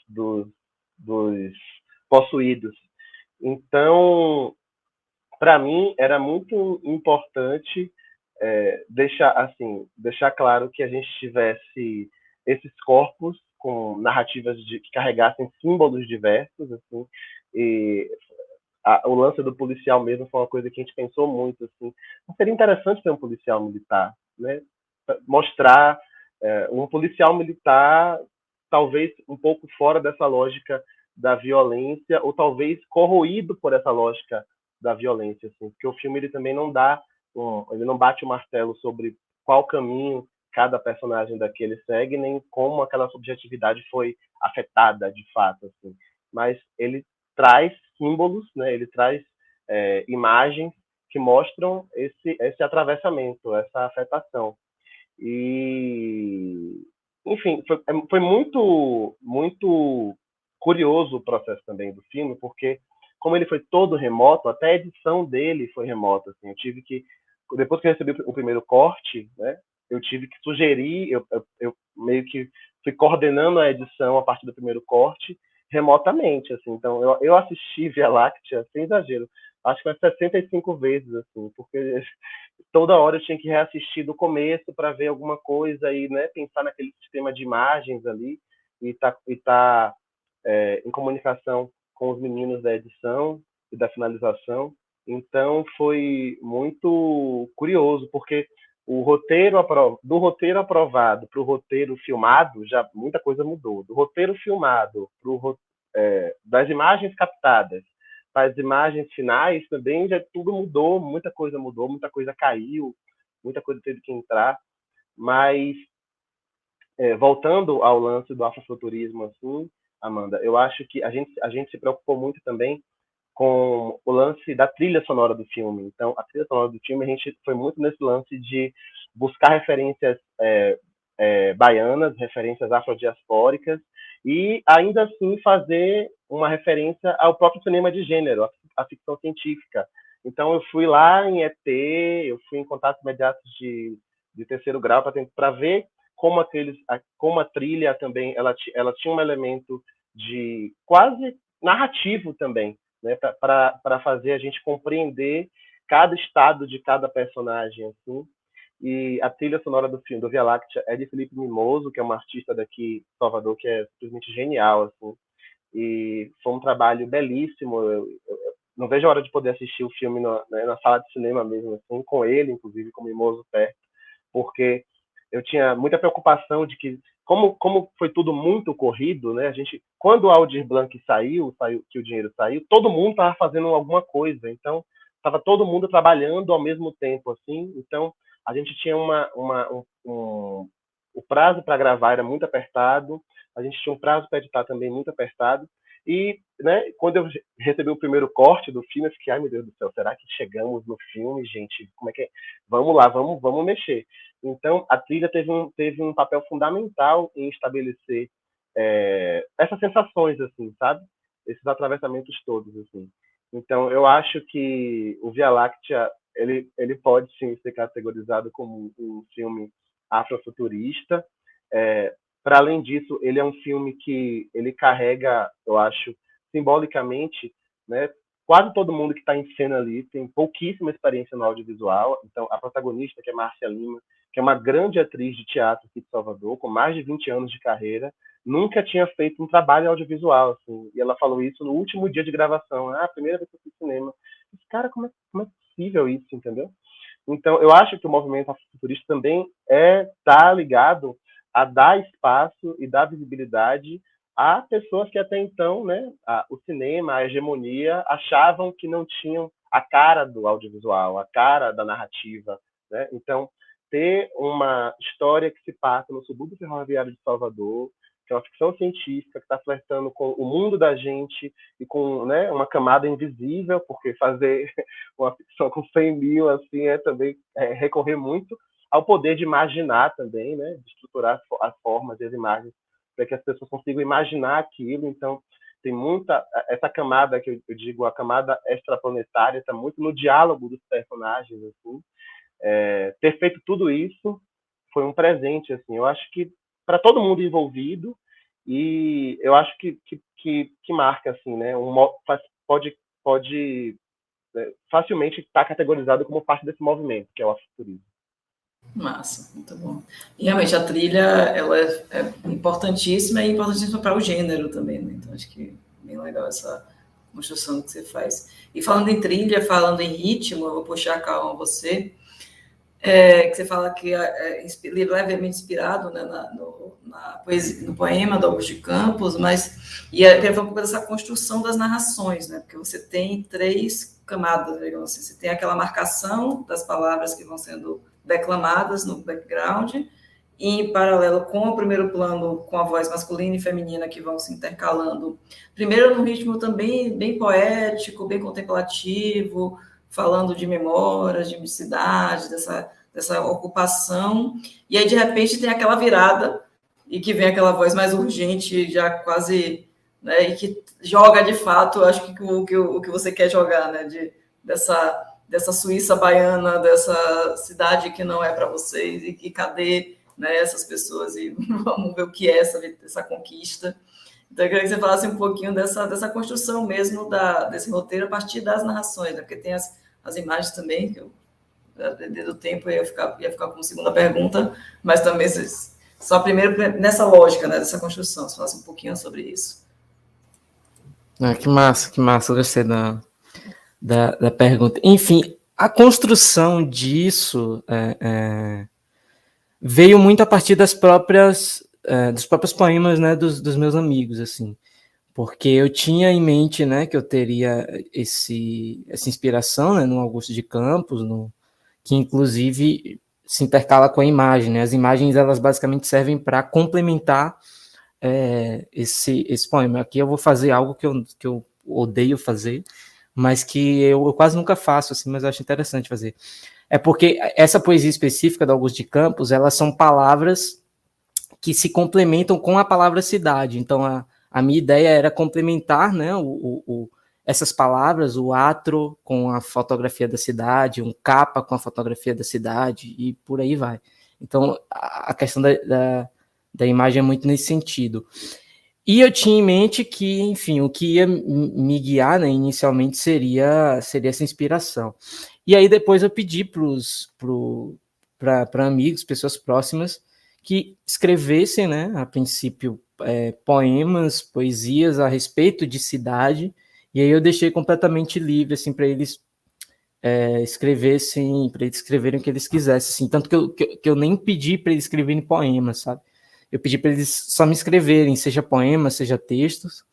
possuídos. Então, para mim, era muito importante deixar claro que a gente tivesse esses corpos com narrativas que carregassem símbolos diversos, assim, e o lance do policial mesmo foi uma coisa que a gente pensou muito, assim, seria interessante ter um policial militar, né? Mostrar um policial militar talvez um pouco fora dessa lógica da violência, ou talvez corroído por essa lógica da violência, assim, porque o filme ele também ele não bate o martelo sobre qual caminho cada personagem daquele segue, nem como aquela subjetividade foi afetada de fato, assim. Mas ele traz símbolos, né? Ele traz imagens que mostram esse atravessamento, essa afetação. E, enfim, foi muito, muito curioso o processo também do filme, porque como ele foi todo remoto, até a edição dele foi remota. Assim, eu tive que, depois que eu recebi o primeiro corte, né, eu tive que sugerir, eu meio que fui coordenando a edição a partir do primeiro corte remotamente, assim. Então, eu assisti Via Láctea, sem exagero, acho que umas 65 vezes, assim, porque toda hora eu tinha que reassistir do começo para ver alguma coisa e, né, pensar naquele sistema de imagens ali e tá em comunicação com os meninos da edição e da finalização. Então, foi muito curioso, porque do roteiro aprovado para o roteiro filmado, já muita coisa mudou. Do roteiro filmado das imagens captadas para as imagens finais também já tudo mudou, muita coisa caiu, muita coisa teve que entrar. Mas, voltando ao lance do afrofuturismo, assim, Amanda, eu acho que a gente se preocupou muito também com o lance da trilha sonora do filme. Então, a trilha sonora do filme, a gente foi muito nesse lance de buscar referências baianas, referências afrodiaspóricas, e ainda assim fazer uma referência ao próprio cinema de gênero, a ficção científica. Então, eu fui lá em ET, eu fui em contatos imediatos de terceiro grau para ver como a trilha também ela tinha um elemento de quase narrativo também, né, para fazer a gente compreender cada estado de cada personagem, assim. E a trilha sonora do filme, do Via Láctea, é de Felipe Mimoso, que é um artista daqui de Salvador, que é simplesmente genial, assim. E foi um trabalho belíssimo. Eu não vejo a hora de poder assistir o filme na sala de cinema mesmo, assim, com ele, inclusive, com o Mimoso perto, porque eu tinha muita preocupação de que, como foi tudo muito corrido, né? Quando o Aldir Blanc saiu, que o dinheiro saiu, todo mundo estava fazendo alguma coisa. Então, estava todo mundo trabalhando ao mesmo tempo, assim. Então, a gente tinha o prazo para gravar era muito apertado, a gente tinha um prazo para editar também muito apertado. E, né, quando eu recebi o primeiro corte do filme, eu fiquei, ai meu Deus do céu, será que chegamos no filme, gente? Como é que é? Vamos lá, vamos mexer. Então, a trilha teve um papel fundamental em estabelecer essas sensações, assim, sabe? Esses atravessamentos todos, assim. Então, eu acho que o Via Láctea, ele pode, sim, ser categorizado como um filme afrofuturista. Para além disso, ele é um filme que ele carrega, eu acho, simbolicamente, né? Quase todo mundo que está em cena ali tem pouquíssima experiência no audiovisual. Então, a protagonista, que é Márcia Lima, que é uma grande atriz de teatro aqui de Salvador, com mais de 20 anos de carreira, nunca tinha feito um trabalho audiovisual, assim. E ela falou isso no último dia de gravação. A primeira vez que eu fiz cinema. Disse, cara, como é possível isso, entendeu? Então, eu acho que o movimento afrofuturista também tá ligado a dar espaço e dar visibilidade a pessoas que até então, né, o cinema, a hegemonia, achavam que não tinham a cara do audiovisual, a cara da narrativa, né? Então, ter uma história que se passa no subúrbio ferroviário de Salvador, que é uma ficção científica que está flertando com o mundo da gente e com, né, uma camada invisível, porque fazer uma ficção com 100 mil assim, também recorrer muito ao poder de imaginar também, né, de estruturar as formas e as imagens para que as pessoas consigam imaginar aquilo. Então, tem muita essa camada que eu digo, a camada extraplanetária, está muito no diálogo dos personagens, assim. Ter feito tudo isso foi um presente, assim. Eu acho que para todo mundo envolvido, e eu acho que marca, assim, né? Pode facilmente estar categorizado como parte desse movimento, que é o afrofuturismo. Massa, muito bom. E realmente a trilha, ela é importantíssima e importantíssima para o gênero também, né? Então acho que é bem legal essa construção que você faz. E falando em trilha, falando em ritmo, eu vou puxar a calma você, que você fala que é levemente inspirado, né, no poema do Augusto de Campos, mas queria falar um pouco dessa construção das narrações, né? Porque você tem 3 camadas, digamos assim. Você tem aquela marcação das palavras que vão sendo declamadas no background, e em paralelo com o primeiro plano, com a voz masculina e feminina que vão se intercalando. Primeiro num ritmo também bem poético, bem contemplativo, falando de memórias, de misticidade, dessa ocupação, e aí de repente tem aquela virada, e que vem aquela voz mais urgente, já quase, né, e que joga de fato, acho que o que você quer jogar, né, dessa Suíça baiana, dessa cidade que não é para vocês, e cadê né, essas pessoas e vamos ver o que é essa conquista. Então, eu queria que você falasse um pouquinho dessa construção mesmo desse roteiro a partir das narrações, né? Porque tem as imagens também, que eu, do tempo, ia ficar como segunda pergunta, mas também só primeiro nessa lógica, né, dessa construção, se falasse um pouquinho sobre isso. Que massa, gostei da pergunta. Enfim, a construção disso veio muito a partir dos próprios poemas, né, dos meus amigos, assim, porque eu tinha em mente, né, que eu teria essa inspiração, né, no Augusto de Campos, que inclusive se intercala com a imagem, né? As imagens, elas basicamente servem para complementar esse poema. Aqui eu vou fazer algo que eu odeio fazer, mas que eu quase nunca faço, assim, mas eu acho interessante fazer. É porque essa poesia específica do Augusto de Campos, elas são palavras que se complementam com a palavra cidade. Então, a minha ideia era complementar, né, essas palavras, o atro com a fotografia da cidade, um capa com a fotografia da cidade, e por aí vai. Então, a questão da imagem é muito nesse sentido. E eu tinha em mente que, enfim, o que ia me guiar, né, inicialmente seria essa inspiração. E aí depois eu pedi para amigos, pessoas próximas, que escrevessem, né, a princípio, poemas, poesias a respeito de cidade, e aí eu deixei completamente livre, assim, para eles escrevessem, para eles escreverem o que eles quisessem, assim, tanto que eu nem pedi para eles escreverem poemas, sabe? Eu pedi para eles só me escreverem, seja poemas, seja textos,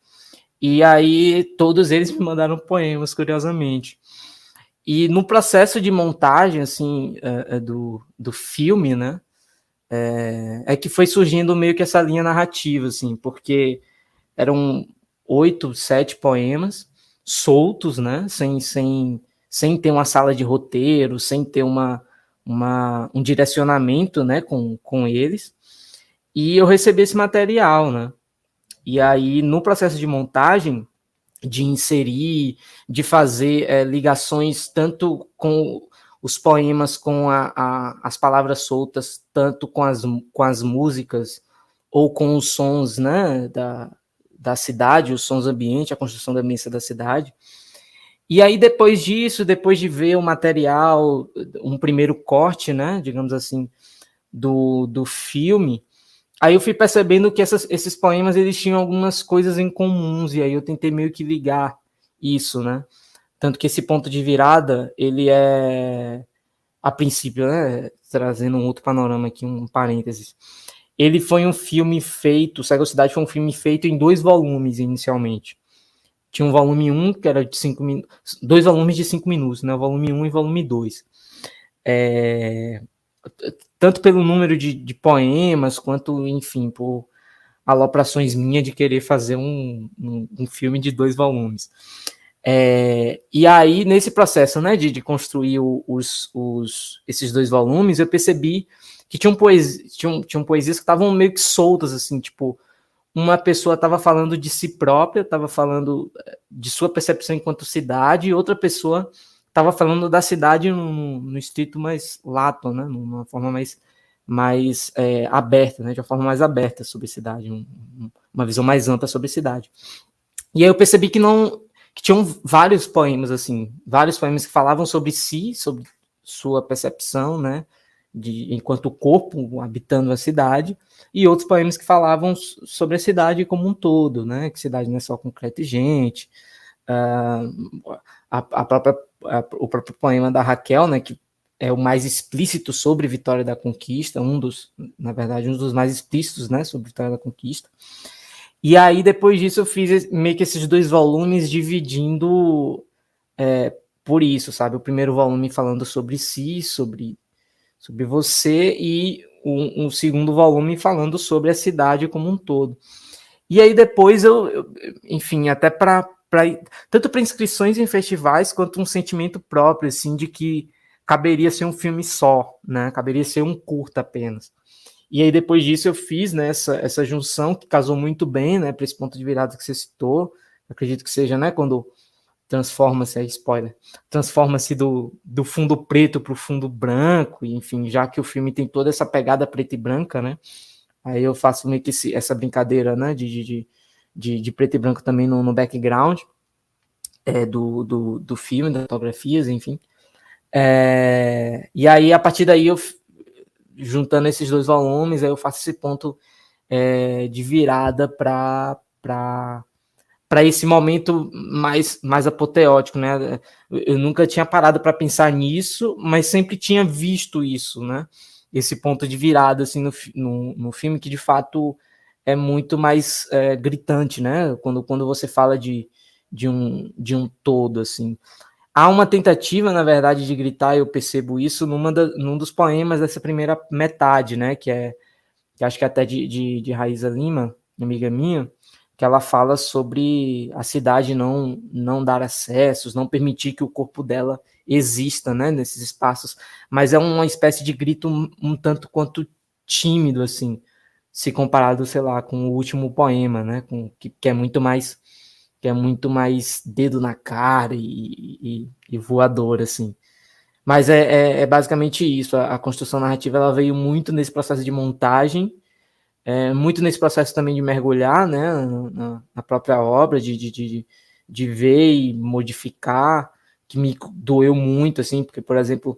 e aí todos eles me mandaram poemas, curiosamente. E no processo de montagem, assim, do filme, né, que foi surgindo meio que essa linha narrativa, assim, porque eram 8, 7 poemas soltos, né, sem ter uma sala de roteiro, sem ter um direcionamento, né, com eles. E eu recebi esse material, né? E aí, no processo de montagem, de inserir, de fazer ligações tanto com os poemas, com as palavras soltas, tanto com as músicas, ou com os sons, né, da cidade, os sons ambiente, a construção da ambiência da cidade. E aí, depois disso, depois de ver o material, um primeiro corte, né, digamos assim, do filme, aí eu fui percebendo que esses poemas, eles tinham algumas coisas em comuns, e aí eu tentei meio que ligar isso, né? Tanto que esse ponto de virada, ele a princípio, né, trazendo um outro panorama aqui, um parênteses, ele foi um filme feito, Cego Cidade foi um filme feito em 2 volumes, inicialmente. Tinha um volume 1, que era de 5 minutos, 2 volumes de 5 minutos, né? Volume 1 e volume 2. Tanto pelo número de poemas, quanto, enfim, por aloprações minhas de querer fazer um filme de 2 volumes. E aí, nesse processo, né, de construir esses 2 volumes, eu percebi que tinham poesias que estavam meio que soltas, assim, tipo, uma pessoa estava falando de si própria, estava falando de sua percepção enquanto cidade, e outra pessoa estava falando da cidade no estrito mais lato, né, numa forma mais aberta, né, de uma forma mais aberta sobre a cidade, uma visão mais ampla sobre a cidade. E aí eu percebi que tinham vários poemas, assim, vários poemas que falavam sobre si, sobre sua percepção, né, enquanto corpo habitando a cidade, e outros poemas que falavam sobre a cidade como um todo, né, que cidade não é só concreto e gente. O próprio poema da Raquel, né, que é o mais explícito sobre Vitória da Conquista, na verdade, um dos mais explícitos, né, sobre Vitória da Conquista. E aí, depois disso, eu fiz meio que esses 2 volumes dividindo por isso, sabe? O primeiro volume falando sobre si, sobre você, e um segundo volume falando sobre a cidade como um todo. E aí depois enfim, até tanto para inscrições em festivais, quanto um sentimento próprio, assim, de que caberia ser um filme só, né? Caberia ser um curta apenas. E aí depois disso eu fiz, né, essa junção que casou muito bem, né, para esse ponto de virada que você citou. Eu acredito que seja, né, quando transforma-se, é spoiler, transforma-se do fundo preto para o fundo branco, e, enfim, já que o filme tem toda essa pegada preta e branca, né? Aí eu faço meio que essa brincadeira, né, de preto e branco também no background do filme, das fotografias, enfim. E aí, a partir daí, juntando esses 2 volumes, aí eu faço esse ponto de virada para esse momento mais apoteótico, né? Eu nunca tinha parado para pensar nisso, mas sempre tinha visto isso, né? Esse ponto de virada assim, no filme, que de fato é muito mais gritante, né? Quando você fala de um todo, assim. Há uma tentativa, na verdade, de gritar, eu percebo isso num dos poemas dessa primeira metade, né? Que acho que é até de Raíza Lima, amiga minha, que ela fala sobre a cidade não dar acessos, não permitir que o corpo dela exista, né, nesses espaços, mas é uma espécie de grito um tanto quanto tímido, assim, se comparado, sei lá, com o último poema, né, que é muito mais dedo na cara e voador, assim. Mas é basicamente isso, a construção narrativa ela veio muito nesse processo de montagem, muito nesse processo também de mergulhar, né, na própria obra, de ver e modificar, que me doeu muito, assim, porque, por exemplo,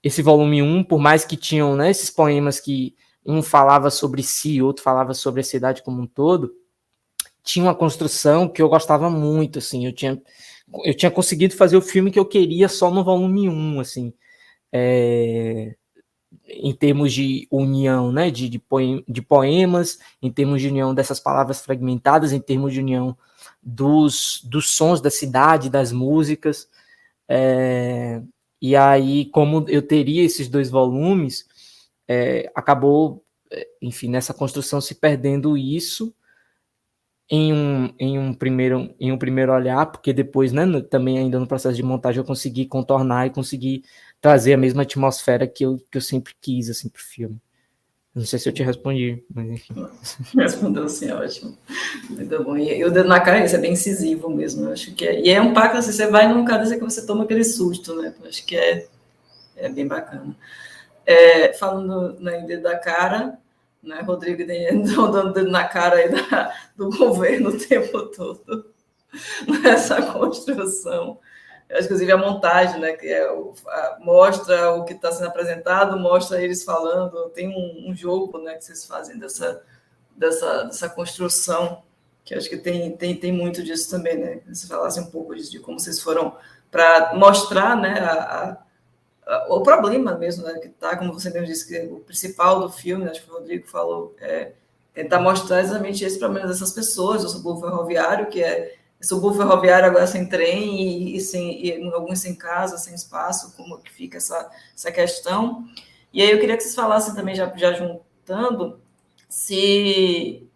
esse volume 1, por mais que tinham, né, esses poemas que um falava sobre si, outro falava sobre a cidade como um todo, tinha uma construção que eu gostava muito, assim, eu tinha conseguido fazer o filme que eu queria só no volume 1, assim, em termos de união, né, de poemas, em termos de união dessas palavras fragmentadas, em termos de união dos sons da cidade, das músicas, e aí, como eu teria esses 2 volumes, acabou, enfim, nessa construção se perdendo isso em um primeiro olhar, porque depois, né, também ainda no processo de montagem eu consegui contornar e consegui trazer a mesma atmosfera que eu sempre quis, assim, pro filme. Não sei se eu te respondi, mas enfim. Respondeu sim, ótimo. Muito bom. E o dedo na cara, isso é bem incisivo mesmo. Eu acho que é. E é um pacto, assim, você vai num cada vez que você toma aquele susto, né? Eu acho que é bem bacana. Falando em dedo da cara, né, Rodrigo dando dedo na cara aí do governo o tempo todo nessa construção. Eu acho, inclusive, a montagem, né, que mostra o que está sendo apresentado, mostra eles falando, tem um jogo, né, que vocês fazem dessa construção, que acho que tem muito disso também, né? Você falasse um pouco de como vocês foram para mostrar, né, o problema mesmo, né, que está, como você mesmo disse, que é o principal do filme, acho que o Rodrigo falou, tentar mostrar exatamente esse problema dessas pessoas, o subúrbio ferroviário, que é subúrbio ferroviário agora sem trem e alguns sem casa, sem espaço, como que fica essa questão. E aí eu queria que vocês falassem também, já juntando, se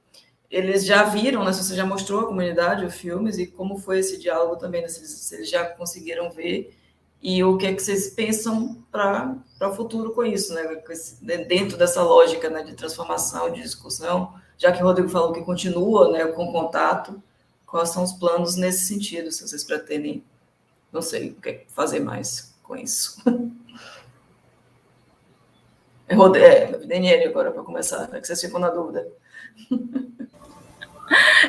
eles já viram, né, se você já mostrou à comunidade os filmes e como foi esse diálogo também, né, se eles já conseguiram ver e o que é que vocês pensam para o futuro com isso, né, dentro dessa lógica, né, de transformação, de discussão, já que o Rodrigo falou que continua, né, com contato, quais são os planos nesse sentido, se vocês pretendem, não sei, fazer mais com isso. Daniele, agora para começar, que vocês ficam na dúvida.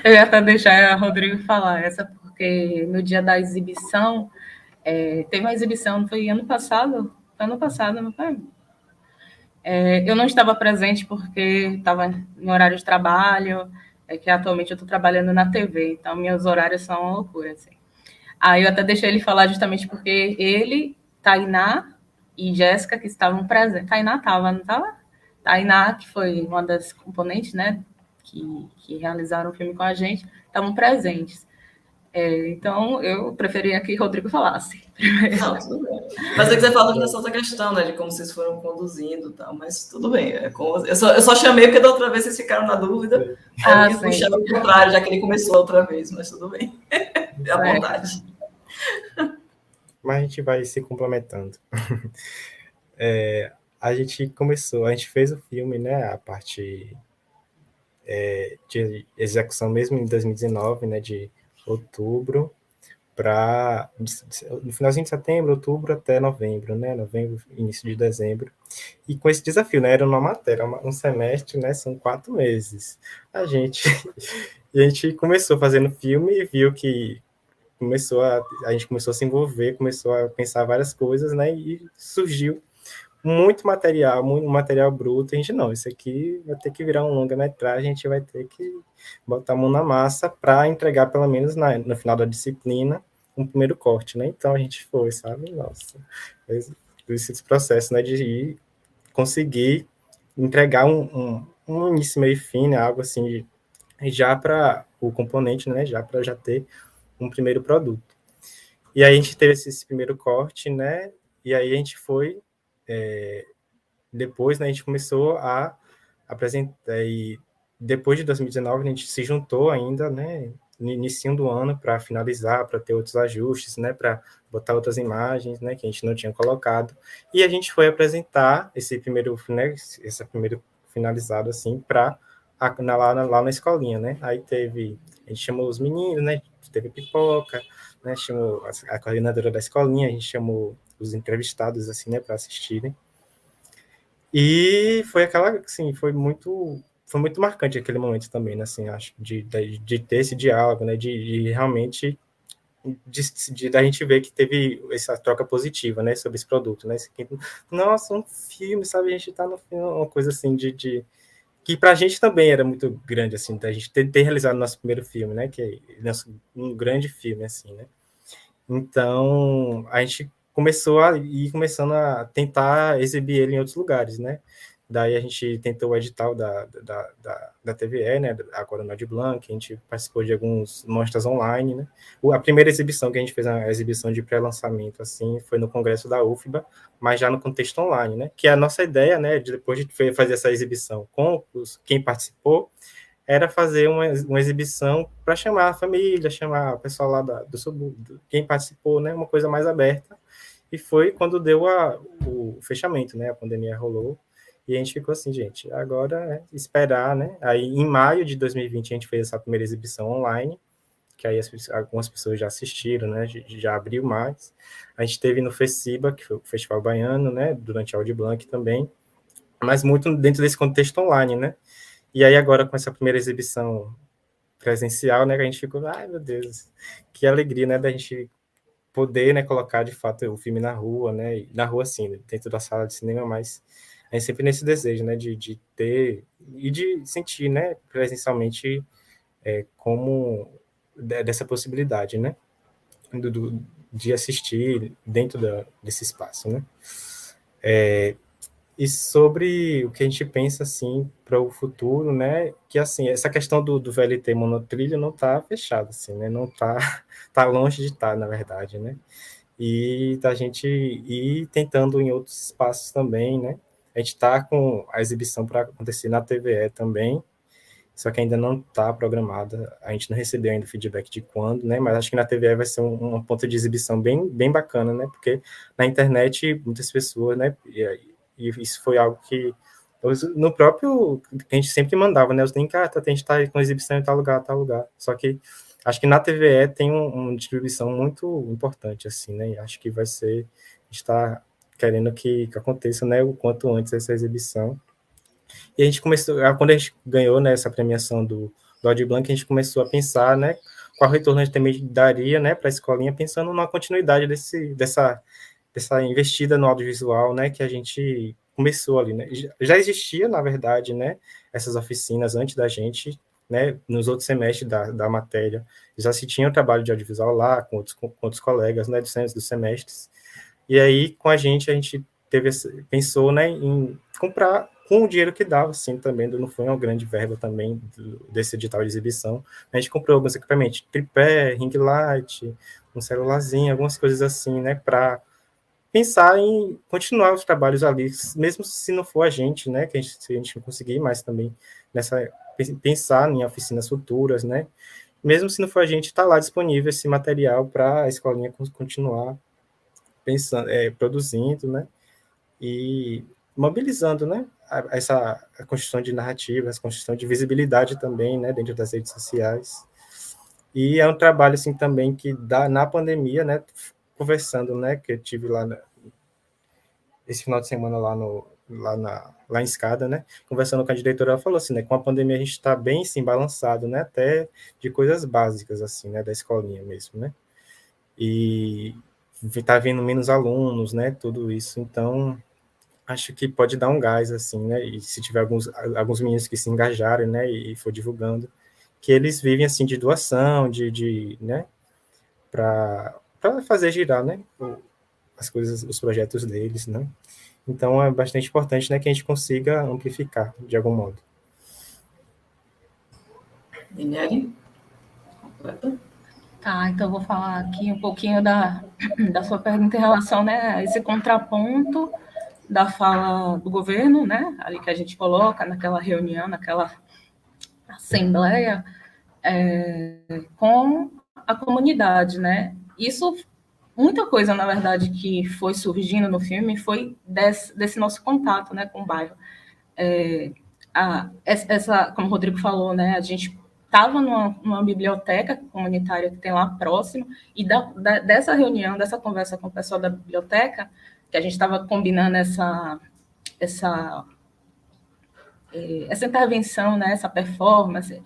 Eu ia até deixar o Rodrigo falar essa, porque no dia da exibição, teve uma exibição, foi ano passado, não foi? Eu não estava presente porque estava no horário de trabalho, que atualmente eu estou trabalhando na TV, então meus horários são uma loucura, assim. Aí eu até deixei ele falar justamente porque ele, Tainá e Jéssica, que estavam presentes. Tainá estava, não estava? Tainá, que foi uma das componentes, né, que realizaram o filme com a gente, estavam presentes. Então, eu preferia que o Rodrigo falasse. Não, tudo bem. Mas é que você fala dessa outra questão, né, de como vocês foram conduzindo e tal, mas tudo bem. Eu só chamei porque da outra vez vocês ficaram na dúvida. Aí eu puxar o contrário, já que ele começou outra vez, mas tudo bem. É à vontade. Mas a gente vai se complementando. A gente fez o filme, né, a parte de execução mesmo em 2019, né, de outubro, para no finalzinho de setembro, outubro até novembro, né? Novembro, início de dezembro. E com esse desafio, né? Era uma matéria, um semestre, né? São 4 meses. A gente, a gente começou fazendo filme e viu que a gente começou a se envolver, começou a pensar várias coisas, né? E surgiu muito material bruto. A gente, não, isso aqui vai ter que virar um longa-metragem, a gente vai ter que botar a mão na massa para entregar, pelo menos no final da disciplina, um primeiro corte, né? Então a gente foi, sabe? Nossa, esse processo, né? De conseguir entregar um início, meio e fim, né? Algo assim, já para o componente, né? Já para já ter um primeiro produto. E aí a gente teve esse primeiro corte, né? E aí a gente foi depois, né, a gente começou a apresentar, e depois de 2019 a gente se juntou ainda, né, no início do ano para finalizar, para ter outros ajustes, né, para botar outras imagens, né, que a gente não tinha colocado, e a gente foi apresentar esse primeiro, né, esse primeiro finalizado assim para lá na escolinha, né? Aí a gente chamou os meninos, né? Teve pipoca, né? Chamou a coordenadora da escolinha, a gente chamou os entrevistados assim, né, para assistirem. E foi assim, foi muito marcante aquele momento também, né, assim, acho, de ter esse diálogo, né, de realmente, da gente ver que teve essa troca positiva, né, sobre esse produto, né, nossa, um filme, sabe, a gente tá no filme, uma coisa assim, que pra gente também era muito grande, assim, da gente ter realizado nosso primeiro filme, né, que é um grande filme, assim, né. Então, a gente começou a ir começando a tentar exibir ele em outros lugares, né? Daí a gente tentou o edital da TVE, né? A Coronel de Blanc, a gente participou de algumas mostras online, né? A primeira exibição que a gente fez, a exibição de pré-lançamento, assim, foi no congresso da UFBA, mas já no contexto online, né? Que é a nossa ideia, né? Depois de fazer essa exibição com quem participou, era fazer uma exibição para chamar a família, chamar o pessoal lá do subúrbio, quem participou, né, uma coisa mais aberta, e foi quando deu o fechamento, né, a pandemia rolou, e a gente ficou assim, gente, agora é esperar, né, aí em maio de 2020 a gente fez essa primeira exibição online, que aí algumas pessoas já assistiram, né, já abriu mais, a gente teve no FECIBA, que foi o Festival Baiano, né, durante a Audi Blanc também, mas muito dentro desse contexto online, né, e aí agora com essa primeira exibição presencial, né, que a gente ficou, ai meu Deus, que alegria, né, da gente poder, né, colocar de fato o filme na rua, né, na rua assim, dentro da sala de cinema, mas a gente sempre nesse desejo, né, de ter e de sentir, né, presencialmente como dessa possibilidade, né, de assistir dentro desse espaço, né. E sobre o que a gente pensa, assim, para o futuro, né, que, assim, essa questão do VLT monotrilho não está fechada, assim, né, não está, tá longe de estar, na verdade, né, e da gente ir tentando em outros espaços também, né, a gente está com a exibição para acontecer na TVE também, só que ainda não está programada, a gente não recebeu ainda o feedback de quando, né, mas acho que na TVE vai ser um ponto de exibição bem bacana, né, porque na internet muitas pessoas, né, e isso foi algo que no próprio que a gente sempre mandava, né, os links, a gente está com exibição em tal lugar, só que acho que na TVE tem uma distribuição muito importante, assim, né, e acho que vai ser, a gente está querendo que aconteça, né, o quanto antes essa exibição. E a gente começou, quando a gente ganhou, né, essa premiação do Audi Blanc, a gente começou a pensar, né, qual retorno a gente também daria, né, para a escolinha, pensando na continuidade dessa investida no audiovisual, né, que a gente começou ali, né, já existia, na verdade, né, essas oficinas antes da gente, né, nos outros semestres da matéria, já se tinha o trabalho de audiovisual lá, com outros colegas, né, dos semestres, e aí, com a gente pensou, né, em comprar com o dinheiro que dava, assim, também, não foi uma grande verba também desse edital de exibição, a gente comprou alguns equipamentos, tripé, ring light, um celularzinho, algumas coisas assim, né, para pensar em continuar os trabalhos ali, mesmo se não for a gente, né, se a gente não conseguir, mas também pensar em oficinas futuras, né, mesmo se não for a gente, está lá disponível esse material para a escolinha continuar pensando, produzindo, né, e mobilizando, né, a construção de narrativa, a construção de visibilidade também, né, dentro das redes sociais. E é um trabalho, assim, também que dá na pandemia, né, conversando, né, que eu tive lá esse final de semana lá em Escada, né, conversando com a diretora, ela falou assim, né, com a pandemia a gente está bem, assim, balançado, né, até de coisas básicas, assim, né, da escolinha mesmo, né, e tá vindo menos alunos, né, tudo isso, então acho que pode dar um gás, assim, né, e se tiver alguns meninos que se engajarem, né, e for divulgando, que eles vivem, assim, de doação, né, para fazer girar, né, as coisas, os projetos deles, né, então é bastante importante, né, que a gente consiga amplificar, de algum modo. Daniele? Completa? Tá, então eu vou falar aqui um pouquinho da sua pergunta em relação, né, a esse contraponto da fala do governo, né, ali que a gente coloca naquela reunião, naquela assembleia, com a comunidade, né. Isso, muita coisa, na verdade, que foi surgindo no filme foi desse nosso contato, né, com o bairro. Como o Rodrigo falou, né, a gente estava numa biblioteca comunitária que tem lá próximo, e dessa reunião, dessa conversa com o pessoal da biblioteca, que a gente estava combinando essa intervenção, né, essa performance,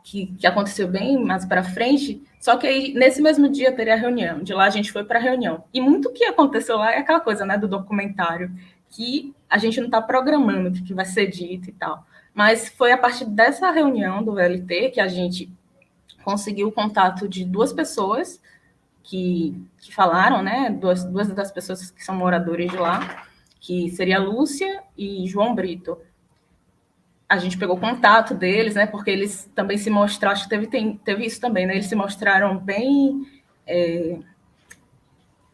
que aconteceu bem mais para frente, só que aí, nesse mesmo dia, teria a reunião. De lá, a gente foi para a reunião. E muito que aconteceu lá é aquela coisa, né, do documentário, que a gente não está programando o que vai ser dito e tal. Mas foi a partir dessa reunião do VLT que a gente conseguiu o contato de duas pessoas que falaram, né, duas das pessoas que são moradores de lá, que seria Lúcia e João Brito. A gente pegou contato deles, né, porque eles também se mostraram, acho que teve isso também, né, eles se mostraram bem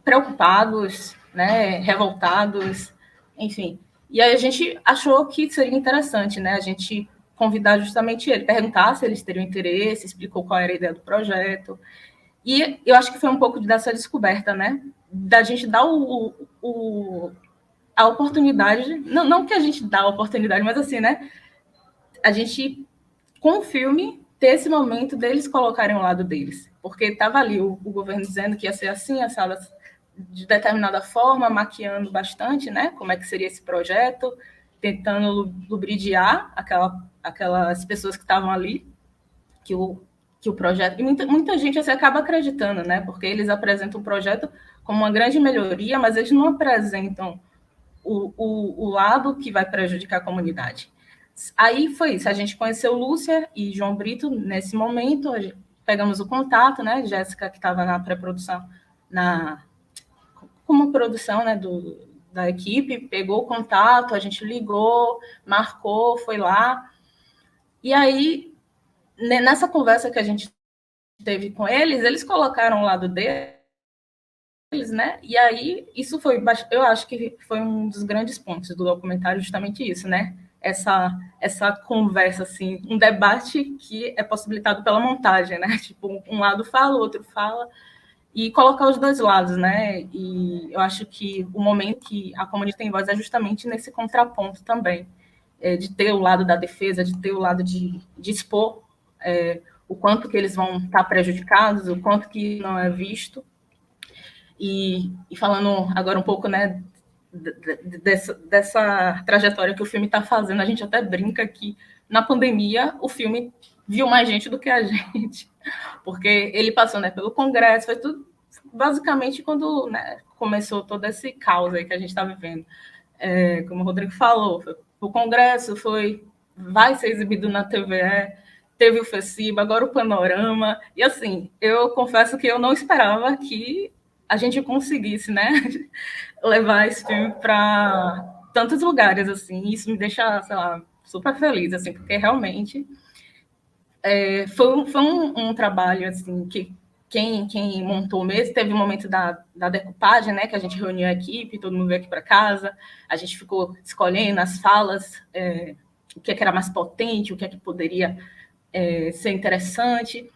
preocupados, né, revoltados, enfim. E aí a gente achou que seria interessante, né, a gente convidar justamente ele, perguntar se eles teriam interesse, explicou qual era a ideia do projeto. E eu acho que foi um pouco dessa descoberta, né, da gente dar a oportunidade, não que a gente dá a oportunidade, mas assim, né, a gente, com o filme, ter esse momento deles colocarem o lado deles. Porque estava ali o governo dizendo que ia ser assim, as salas de determinada forma, maquiando bastante, né? Como é que seria esse projeto, tentando lubridiar aquelas pessoas que estavam ali, que o projeto... E muita gente assim, acaba acreditando, né? Porque eles apresentam o projeto como uma grande melhoria, mas eles não apresentam o lado que vai prejudicar a comunidade. Aí foi isso, a gente conheceu Lúcia e João Brito nesse momento, pegamos o contato, né, Jéssica, que estava na pré-produção, como produção, né, da equipe, pegou o contato, a gente ligou, marcou, foi lá, e aí, nessa conversa que a gente teve com eles colocaram o lado deles, né, e aí, isso foi, eu acho que foi um dos grandes pontos do documentário, justamente isso, né, essa conversa, assim, um debate que é possibilitado pela montagem, né? Tipo, um lado fala, o outro fala, e colocar os dois lados, né? E eu acho que o momento que a comunidade tem voz é justamente nesse contraponto também, de ter o lado da defesa, de ter o lado de expor o quanto que eles vão estar prejudicados, o quanto que não é visto. E falando agora um pouco, né, dessa trajetória que o filme está fazendo, a gente até brinca que na pandemia o filme viu mais gente do que a gente, porque ele passou, né, pelo Congresso, foi tudo basicamente quando, né, começou todo esse caos aí que a gente está vivendo. Como o Rodrigo falou, o Congresso vai ser exibido na TVE, teve o FECIBA, agora o Panorama, e assim, eu confesso que eu não esperava que a gente conseguisse, né, levar esse filme para tantos lugares, assim, isso me deixa, sei lá, super feliz, assim, porque realmente foi um trabalho, assim, que quem montou mesmo, teve um momento da decupagem, né, que a gente reuniu a equipe, todo mundo veio aqui para casa, a gente ficou escolhendo as falas, o que era mais potente, o que poderia ser interessante,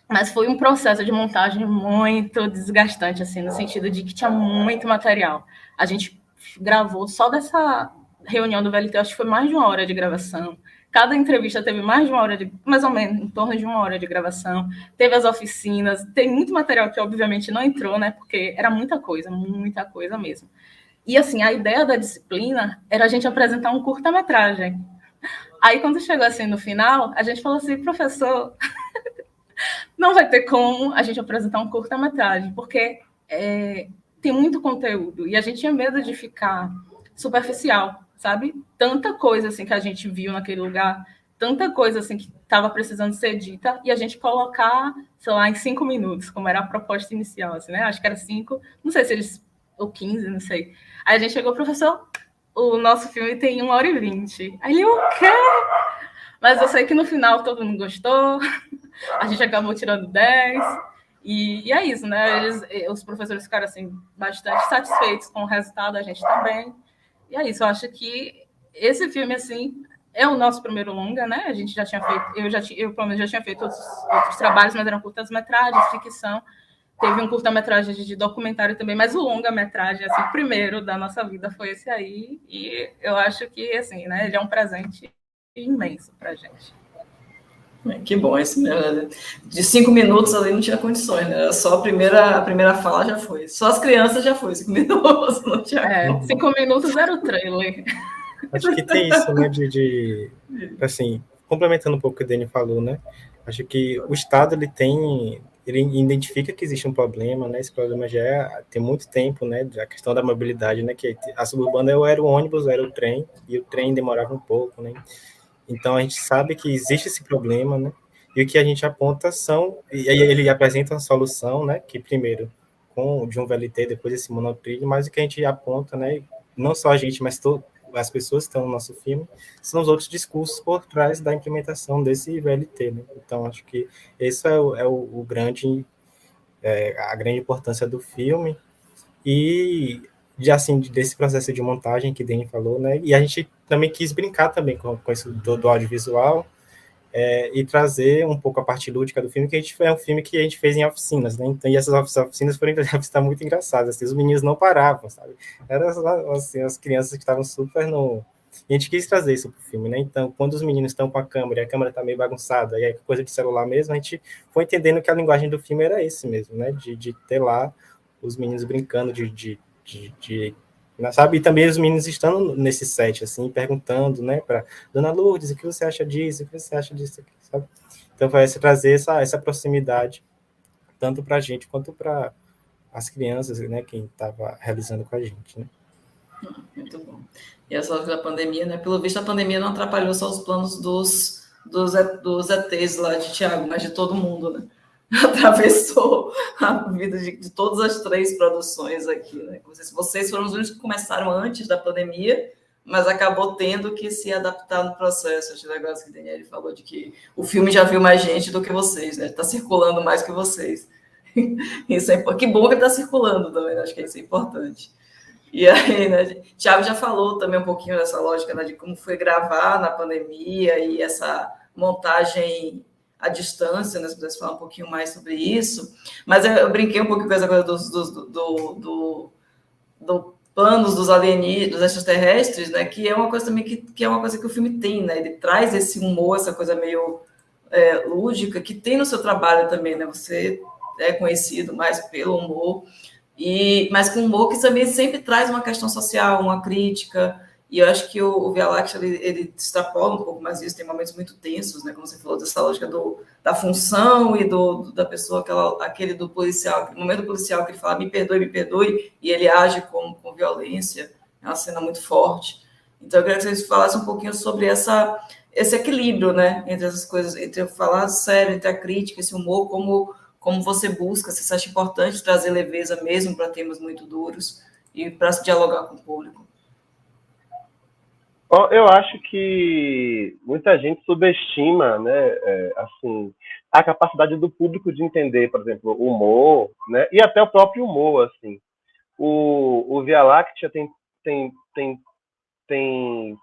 mas foi um processo de montagem muito desgastante, assim, no sentido de que tinha muito material. A gente gravou só dessa reunião do VLT, acho que foi mais de 1 hora de gravação. Cada entrevista teve mais de uma hora, mais ou menos, em torno de uma hora de gravação. Teve as oficinas, tem muito material que, obviamente, não entrou, né? Porque era muita coisa mesmo. E, assim, a ideia da disciplina era a gente apresentar um curta-metragem. Aí, quando chegou, assim, no final, a gente falou assim, professor, não vai ter como a gente apresentar um curta-metragem, porque tem muito conteúdo, e a gente tinha medo de ficar superficial, sabe? Tanta coisa, assim, que a gente viu naquele lugar, tanta coisa, assim, que estava precisando ser dita, e a gente colocar, sei lá, em 5 minutos, como era a proposta inicial, assim, né? Acho que era 5, não sei se eles... ou 15, não sei. Aí a gente chegou, professor, o nosso filme tem 1h20. Aí ele, o quê? Mas eu sei que no final todo mundo gostou, a gente acabou tirando 10, e é isso, né? Os professores ficaram, assim, bastante satisfeitos com o resultado, a gente também. E é isso, eu acho que esse filme, assim, é o nosso primeiro longa, né? A gente já tinha feito, eu pelo menos já tinha feito outros trabalhos, mas eram curtas-metragens, ficção. Teve um curta-metragem de documentário também, mas o longa-metragem, assim, o primeiro da nossa vida foi esse aí, e eu acho que, assim, né, ele é um presente imenso pra gente. Que bom, esse mesmo. De 5 minutos ali não tinha condições, né? Só a primeira fala já foi. Só as crianças já foi, 5 minutos, não tinha 5 minutos era o trailer. Acho que tem isso, né, assim, complementando um pouco o que o Dani falou, né, acho que o Estado, ele identifica que existe um problema, né, esse problema já tem muito tempo, né, a questão da mobilidade, né, que a suburbana era o ônibus, era o trem, e o trem demorava um pouco, né, então a gente sabe que existe esse problema, né, e o que a gente aponta e aí ele apresenta uma solução, né, que primeiro, de um VLT, depois esse monotrilho, mas o que a gente aponta, né, não só a gente, mas as pessoas que estão no nosso filme, são os outros discursos por trás da implementação desse VLT, né? Então, acho que esse a grande importância do filme e, desse processo de montagem que Dani falou, né? E a gente também quis brincar também com isso do audiovisual, e trazer um pouco a parte lúdica do filme, que é um filme que a gente fez em oficinas, né? Então, e essas oficinas foram muito engraçadas, assim, os meninos não paravam, sabe? Eram assim, as crianças que estavam super no... E a gente quis trazer isso pro filme, né? Então, quando os meninos estão com a câmera, e a câmera tá meio bagunçada, e é coisa de celular mesmo, a gente foi entendendo que a linguagem do filme era esse mesmo, né? De ter lá os meninos brincando, sabe? E também os meninos estando nesse set, assim, perguntando, né, para Dona Lourdes, o que você acha disso, o que você acha disso, sabe? Então, vai trazer essa proximidade, tanto para a gente quanto para as crianças, né, quem estava realizando com a gente, né? Muito bom. E essa da pandemia, né? Pelo visto, a pandemia não atrapalhou só os planos dos ETs lá de Tiago, mas de todo mundo, né? Atravessou a vida de todas as 3 produções aqui, né? Vocês foram os únicos que começaram antes da pandemia, mas acabou tendo que se adaptar no processo. Acho legal que o Daniel falou de que o filme já viu mais gente do que vocês, né? Está circulando mais que vocês. Isso que bom que está circulando também, acho que isso é importante. E aí, né, Thiago já falou também um pouquinho dessa lógica, né, de como foi gravar na pandemia e essa montagem à distância, né, se pudesse falar um pouquinho mais sobre isso. Mas eu brinquei um pouquinho com essa coisa do planos dos alienígenas, dos extraterrestres, né, que é uma coisa também que é uma coisa que o filme tem, né, ele traz esse humor, essa coisa meio lúdica, que tem no seu trabalho também, né, você é conhecido mais pelo humor, mas com humor que também sempre traz uma questão social, uma crítica, e eu acho que o Via Láctea, ele extrapola um pouco mais isso, tem momentos muito tensos, né, como você falou, dessa lógica da função e da pessoa, aquele do policial, aquele momento do policial que ele fala, me perdoe, e ele age com violência, é uma cena muito forte. Então, eu queria que vocês falassem um pouquinho sobre esse equilíbrio, né, entre essas coisas, entre falar sério, entre a crítica, esse humor, como você busca, se você acha importante trazer leveza mesmo para temas muito duros e para se dialogar com o público? Eu acho que muita gente subestima, né, assim, a capacidade do público de entender, por exemplo, o humor, né, e até o próprio humor, assim. O Via Láctea tem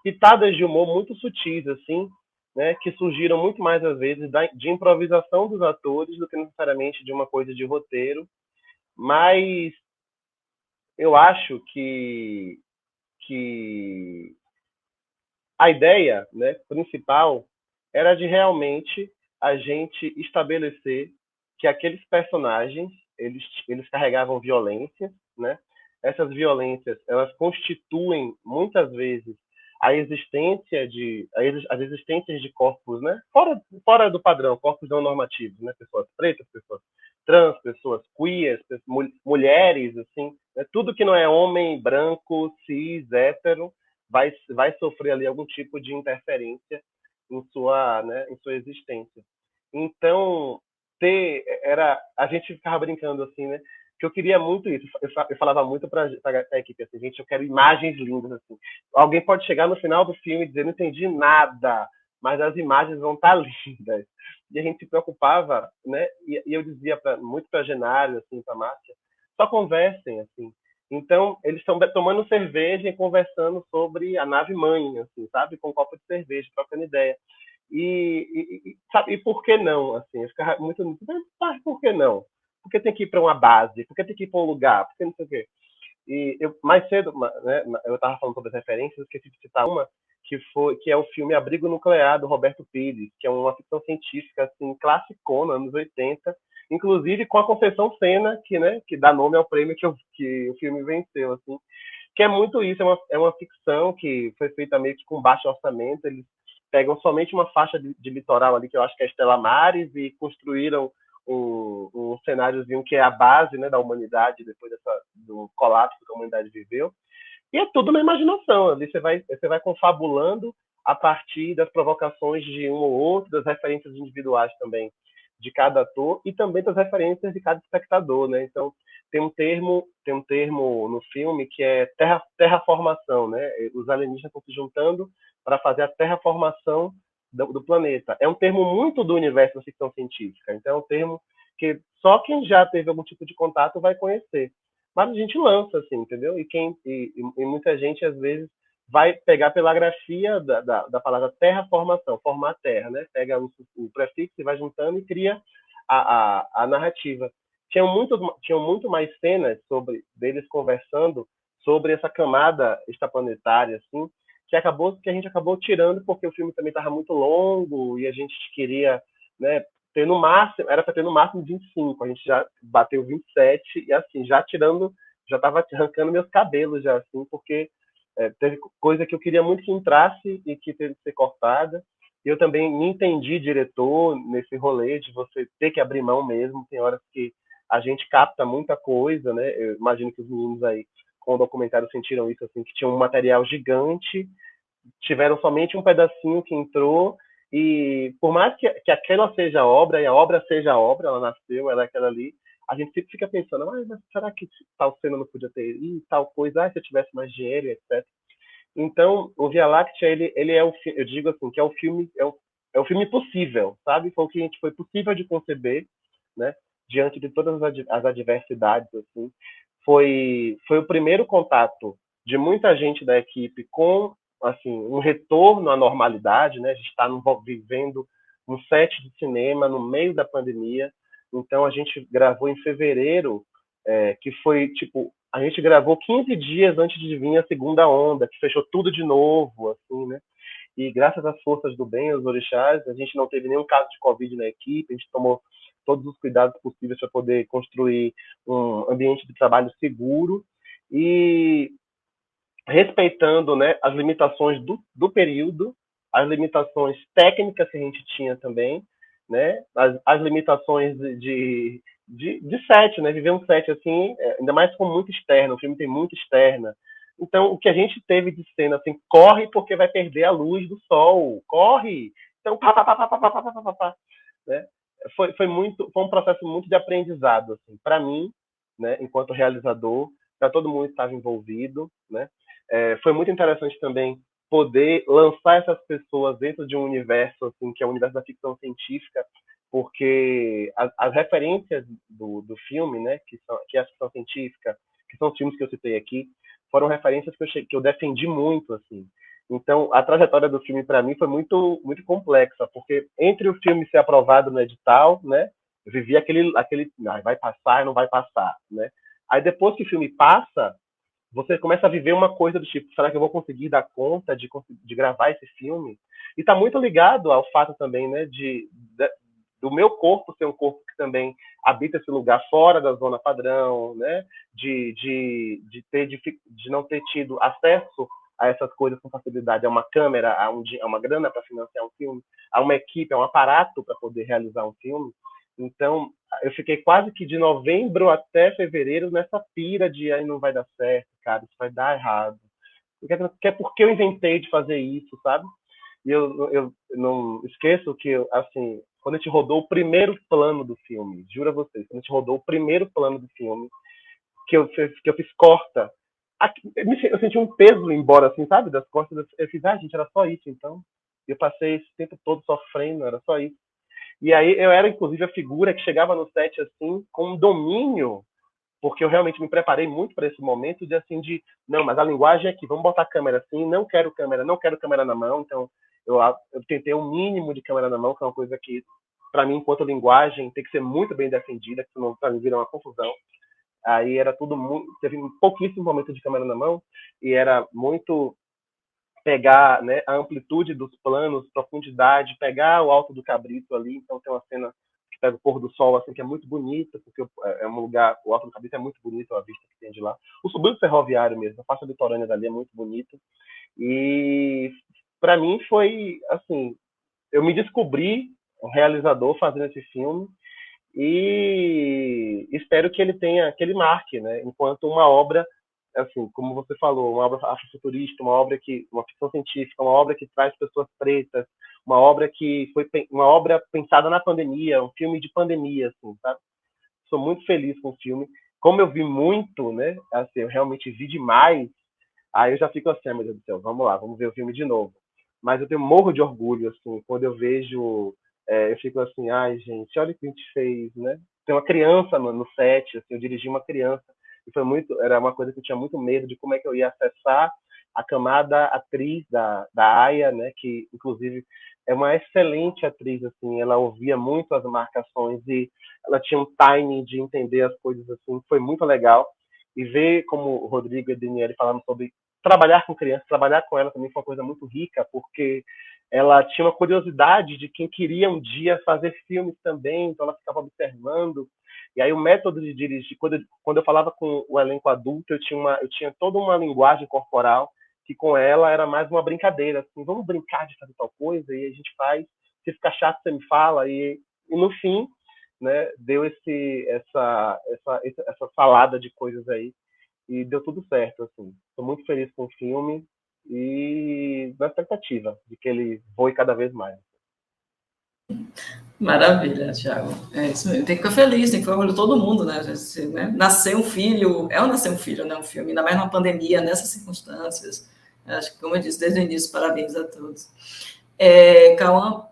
pitadas de humor muito sutis, assim, né, que surgiram muito mais às vezes de improvisação dos atores do que necessariamente de uma coisa de roteiro, mas eu acho que a ideia, né, principal era de realmente a gente estabelecer que aqueles personagens, eles carregavam violência, né? Essas violências, elas constituem muitas vezes as existências de corpos, né? Fora do padrão, corpos não normativos, né? Pessoas pretas, pessoas trans, pessoas queers, mulheres, assim, né? Tudo que não é homem, branco, cis, hétero, vai sofrer ali algum tipo de interferência em sua existência. Então, a gente ficava brincando assim, né? Que eu queria muito isso. Eu falava muito para a equipe assim, gente, eu quero imagens lindas assim. Alguém pode chegar no final do filme e dizer, não entendi nada, mas as imagens vão estar lindas. E a gente se preocupava, né? E eu dizia muito para Genário, assim, para Márcia, só conversem, assim. Então, eles estão tomando cerveja e conversando sobre a nave mãe, assim, sabe? Com um copo de cerveja, trocando ideia. Sabe, e por que não? Assim, eu ficava muito, mas por que não? Por que tem que ir para uma base? Por que tem que ir para um lugar? Por que não sei o quê? E eu, mais cedo, né, eu estava falando sobre as referências, eu esqueci de citar uma, que é o filme Abrigo Nuclear, do Roberto Pires, que é uma ficção científica, assim, classicona, anos 80, inclusive com a Conceição Sena, que dá nome ao prêmio que o filme venceu, assim, que é muito isso, é uma ficção que foi feita meio que com baixo orçamento, eles pegam somente uma faixa de litoral ali, que eu acho que é Estela Maris, e construíram um cenáriozinho que é a base, né, da humanidade, depois do colapso que a humanidade viveu. E é tudo uma imaginação, ali você vai confabulando a partir das provocações de um ou outro, das referências individuais também de cada ator e também das referências de cada espectador, né? Então, tem um termo no filme que é terraformação, né? Os alienígenas estão se juntando para fazer a terraformação do planeta. É um termo muito do universo da ficção científica, então é um termo que só quem já teve algum tipo de contato vai conhecer. Mas a gente lança, assim, entendeu? E muita gente, às vezes, vai pegar pela grafia da palavra terraformação, formar terra, né? Pega o prefixo e vai juntando e cria a narrativa. Tinham muito mais cenas deles conversando sobre essa camada extraplanetária, assim, que a gente acabou tirando porque o filme também estava muito longo e a gente queria, né, ter no máximo, era para ter no máximo 25, a gente já bateu 27 e assim, já estava arrancando meus cabelos já assim, porque teve coisa que eu queria muito que entrasse e que teve que ser cortada. E eu também me entendi diretor nesse rolê de você ter que abrir mão mesmo, tem horas que a gente capta muita coisa, né? Eu imagino que os meninos aí com o documentário sentiram isso, assim, que tinha um material gigante, tiveram somente um pedacinho que entrou, e por mais que aquela seja a obra, e a obra seja a obra, ela nasceu, ela é aquela ali, a gente sempre fica pensando, mas será que tal cena não podia ter, tal coisa, se eu tivesse mais dinheiro, etc. Então, o Via Láctea, ele é eu digo assim, que é o filme, é o filme possível, sabe? Foi o que a gente foi possível de conceber, né? Diante de todas as adversidades, assim. Foi o primeiro contato de muita gente da equipe com, assim, um retorno à normalidade, né? A gente está vivendo um set de cinema no meio da pandemia, então a gente gravou em fevereiro, que foi, tipo, a gente gravou 15 dias antes de vir a segunda onda, que fechou tudo de novo, assim, né? E graças às forças do bem, aos orixás, a gente não teve nenhum caso de Covid na equipe, a gente tomou todos os cuidados possíveis para poder construir um ambiente de trabalho seguro e respeitando, né, as limitações do período, as limitações técnicas que a gente tinha também, né, as limitações de set, né, viver um set assim, ainda mais com muito externo, o filme tem muito externa. Então, o que a gente teve de cena, assim, corre porque vai perder a luz do sol, corre! Então, né? Foi um processo muito de aprendizado, assim, para mim, né, enquanto realizador, para todo mundo que estava envolvido, né? Foi muito interessante também poder lançar essas pessoas dentro de um universo, assim, que é o universo da ficção científica, porque as referências do filme, né, que é a ficção científica, que são os filmes que eu citei aqui, foram referências que eu defendi muito, assim. Então, a trajetória do filme, para mim, foi muito, muito complexa, porque entre o filme ser aprovado no edital, né, eu vivi aquele vai passar e não vai passar, né? Aí, depois que o filme passa, você começa a viver uma coisa do tipo, será que eu vou conseguir dar conta de gravar esse filme? E está muito ligado ao fato também, né, do meu corpo ser um corpo que também habita esse lugar fora da zona padrão, né, de não ter tido acesso a essas coisas com facilidade, a uma câmera, a uma grana para financiar um filme, a uma equipe, a um aparato para poder realizar um filme. Então, eu fiquei quase que de novembro até fevereiro nessa pira de aí não vai dar certo, cara, isso vai dar errado. Porque eu inventei de fazer isso, sabe? E eu não esqueço que, assim, quando a gente rodou o primeiro plano do filme, juro a vocês, quando a gente rodou o primeiro plano do filme, que eu fiz corta, eu senti um peso embora, assim, sabe, das costas. Eu fiz, gente, era só isso, então. Eu passei esse tempo todo sofrendo, era só isso. E aí eu era, inclusive, a figura que chegava no set, assim, com um domínio, porque eu realmente me preparei muito para esse momento não, mas a linguagem é aqui, vamos botar a câmera assim, não quero câmera na mão, então eu tentei um mínimo de câmera na mão, que é uma coisa que, para mim, enquanto linguagem, tem que ser muito bem defendida, que senão para mim vira uma confusão. Aí era tudo muito, teve pouquíssimo momento de câmera na mão, e era muito pegar, né, a amplitude dos planos, profundidade, pegar o Alto do Cabrito ali, então tem uma cena que pega o pôr do sol, assim, que é muito bonita, porque é um lugar, o Alto do Cabrito é muito bonito, a vista que tem de lá. O subúrbio ferroviário mesmo, a faixa litorânea dali é muito bonita. E para mim foi, assim, eu me descobri um realizador fazendo esse filme e espero que ele marque, né, enquanto uma obra, assim, como você falou, uma obra afrofuturista, uma ficção científica, uma obra que traz pessoas pretas, uma obra pensada na pandemia, um filme de pandemia, assim, sabe? Sou muito feliz com o filme. Como eu vi muito, né, assim, eu realmente vi demais, aí eu já fico assim, meu Deus do céu, vamos lá, vamos ver o filme de novo. Mas eu tenho morro de orgulho, assim, quando eu vejo, eu fico assim, ai, gente, olha o que a gente fez, né? Tem uma criança no set, assim, eu dirigi uma criança, e era uma coisa que eu tinha muito medo de como é que eu ia acessar a camada atriz da Aya, né, que inclusive é uma excelente atriz, assim, ela ouvia muito as marcações e ela tinha um timing de entender as coisas, assim, foi muito legal. E ver como o Rodrigo e a Daniele falaram sobre trabalhar com crianças, trabalhar com ela também foi uma coisa muito rica, porque ela tinha uma curiosidade de quem queria um dia fazer filmes também, então ela ficava observando. E aí o método de dirigir, quando eu falava com o elenco adulto, eu tinha toda uma linguagem corporal que com ela era mais uma brincadeira, assim, vamos brincar de fazer tal coisa, e a gente faz, se ficar chato você me fala, e no fim, né, deu essa salada de coisas aí, e deu tudo certo, assim. Estou muito feliz com o filme e na expectativa de que ele voe cada vez mais. Maravilha, Thiago. É isso mesmo. Tem que ficar feliz, tem que ficar orgulho de todo mundo, né? Nascer um filho, nascer um filho, né? Um filme, ainda mais numa pandemia, nessas circunstâncias. Acho que, como eu disse desde o início, parabéns a todos. Cauã,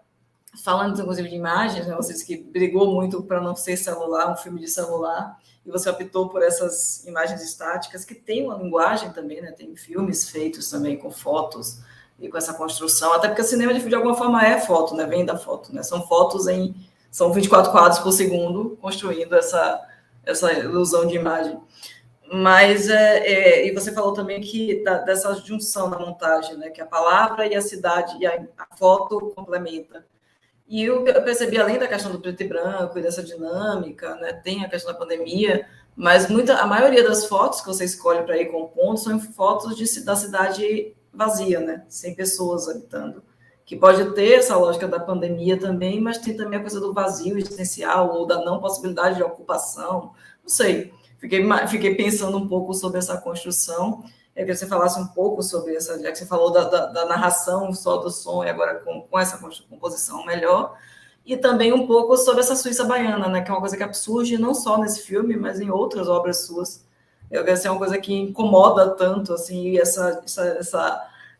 falando, inclusive, de imagens, né? Você disse que brigou muito para não ser celular, um filme de celular, e você optou por essas imagens estáticas, que tem uma linguagem também, né? Tem filmes feitos também com fotos, e com essa construção, até porque o cinema de alguma forma é foto, né? Vem da foto, né? São fotos são 24 quadros por segundo, construindo essa ilusão de imagem. Mas, e você falou também que dessa junção da montagem, né? Que a palavra e a cidade e a foto complementa. E eu percebi, além da questão do preto e branco e dessa dinâmica, né? Tem a questão da pandemia, mas a maioria das fotos que você escolhe para ir compondo são fotos da cidade vazia, né? Sem pessoas habitando. Que pode ter essa lógica da pandemia também, mas tem também a coisa do vazio existencial ou da não possibilidade de ocupação. Não sei. Fiquei pensando um pouco sobre essa construção. Eu queria que você falasse um pouco sobre essa, já que você falou da narração só do som e agora com essa composição melhor. E também um pouco sobre essa Suíça baiana, né? Que é uma coisa que surge não só nesse filme, mas em outras obras suas. Eu quero ser uma coisa que incomoda tanto, assim, e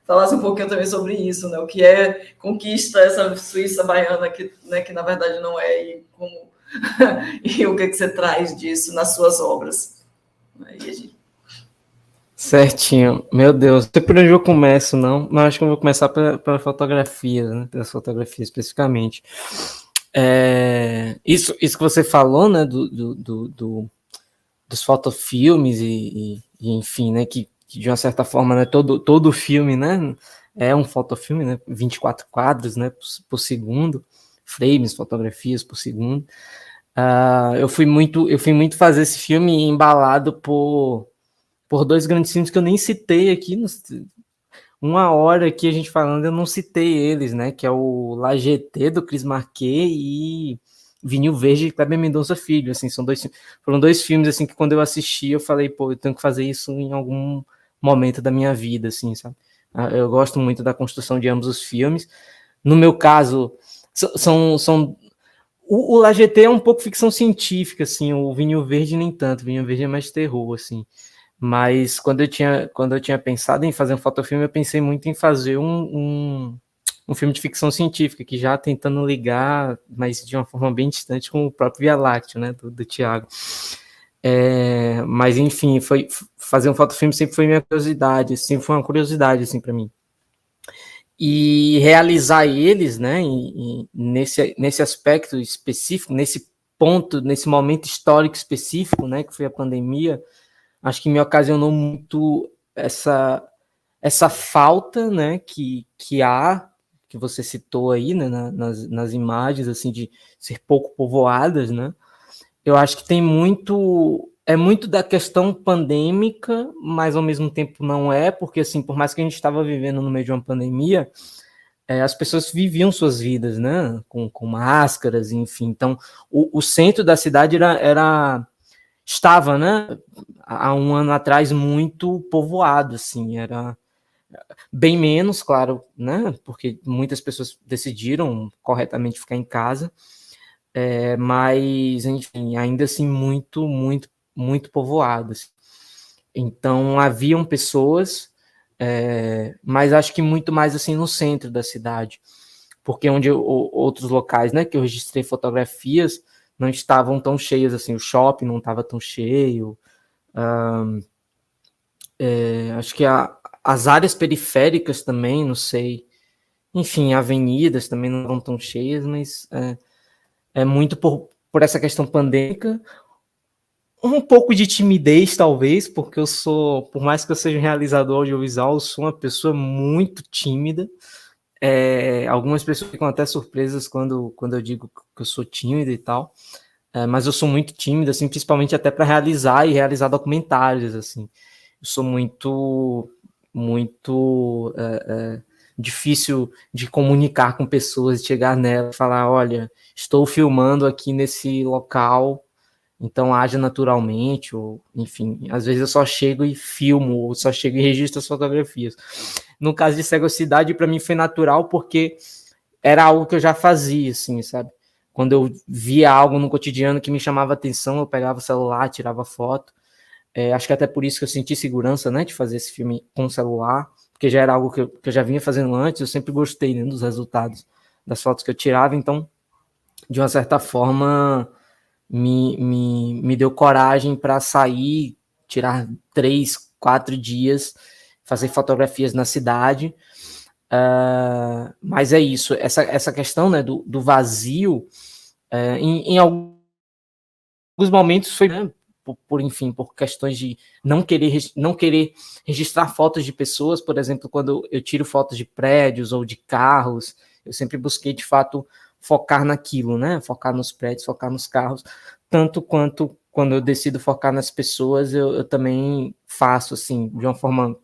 falasse um pouquinho também sobre isso, né? O que é conquista essa Suíça baiana, que na verdade não é, e o que você traz disso nas suas obras. Aí, certinho. Meu Deus, não sei por onde eu começo, não, mas acho que eu vou começar pela fotografia, né? Pela fotografia especificamente. Isso que você falou, né, dos fotofilmes e enfim, né, que de uma certa forma, né, todo filme, né, é um fotofilme, né, 24 quadros, né, por segundo, frames, fotografias por segundo. Eu fui muito fazer esse filme embalado por dois grandes filmes que eu nem citei aqui, uma hora aqui a gente falando, eu não citei eles, né, que é o La GT, do Chris Marquet, e Vinil Verde, de Kleber Mendonça Filho, assim, foram dois filmes, assim, que quando eu assisti, eu falei, pô, eu tenho que fazer isso em algum momento da minha vida, assim, sabe? Eu gosto muito da construção de ambos os filmes. No meu caso, o La GT é um pouco ficção científica, assim, o Vinil Verde nem tanto, o Vinil Verde é mais terror, assim. Mas quando eu tinha pensado em fazer um fotofilme, eu pensei muito em fazer um filme de ficção científica, que já tentando ligar, mas de uma forma bem distante, com o próprio Via Láctea, né, do Thiago. Mas, enfim, fazer um fotofilme sempre foi minha curiosidade, sempre foi uma curiosidade, assim, para mim. E realizar eles, né, nesse aspecto específico, nesse ponto, nesse momento histórico específico, né, que foi a pandemia, acho que me ocasionou muito essa falta, né, que você citou aí, né, nas imagens, assim, de ser pouco povoadas, né. Eu acho que é muito da questão pandêmica, mas ao mesmo tempo não é, porque, assim, por mais que a gente estava vivendo no meio de uma pandemia, as pessoas viviam suas vidas, né, com máscaras, enfim. Então, o centro da cidade estava, né, há um ano atrás, muito povoado, assim, era bem menos, claro, né, porque muitas pessoas decidiram corretamente ficar em casa, mas, enfim, ainda assim, muito, muito, muito povoado, assim. Então, haviam pessoas, mas acho que muito mais, assim, no centro da cidade, porque outros locais, né, que eu registrei fotografias, não estavam tão cheios, assim, o shopping não estava tão cheio, acho que as áreas periféricas também, não sei, enfim, avenidas também não eram tão cheias, mas é muito por essa questão pandêmica, um pouco de timidez, talvez, porque por mais que eu seja um realizador audiovisual, eu sou uma pessoa muito tímida. Algumas pessoas ficam até surpresas quando eu digo que eu sou tímido e tal, mas eu sou muito tímido, assim, principalmente até para realizar documentários, assim. Eu sou muito, muito difícil de comunicar com pessoas, de chegar nela e falar, olha, estou filmando aqui nesse local, então haja naturalmente, ou enfim, às vezes eu só chego e filmo, ou só chego e registro as fotografias. No caso de Cegocidade, para mim foi natural, porque era algo que eu já fazia, assim, sabe? Quando eu via algo no cotidiano que me chamava atenção, eu pegava o celular, tirava foto. Acho que até por isso que eu senti segurança, né, de fazer esse filme com celular, porque já era algo que eu já vinha fazendo antes, eu sempre gostei, né, dos resultados das fotos que eu tirava, então, de uma certa forma, me deu coragem para sair, tirar 3, 4 dias, fazer fotografias na cidade. Mas é isso, essa questão, né, do vazio, em alguns momentos foi, né, enfim, por questões de não querer registrar fotos de pessoas. Por exemplo, quando eu tiro fotos de prédios ou de carros, eu sempre busquei, de fato, focar naquilo, né? Focar nos prédios, focar nos carros, tanto quanto quando eu decido focar nas pessoas, eu também faço, assim, de uma forma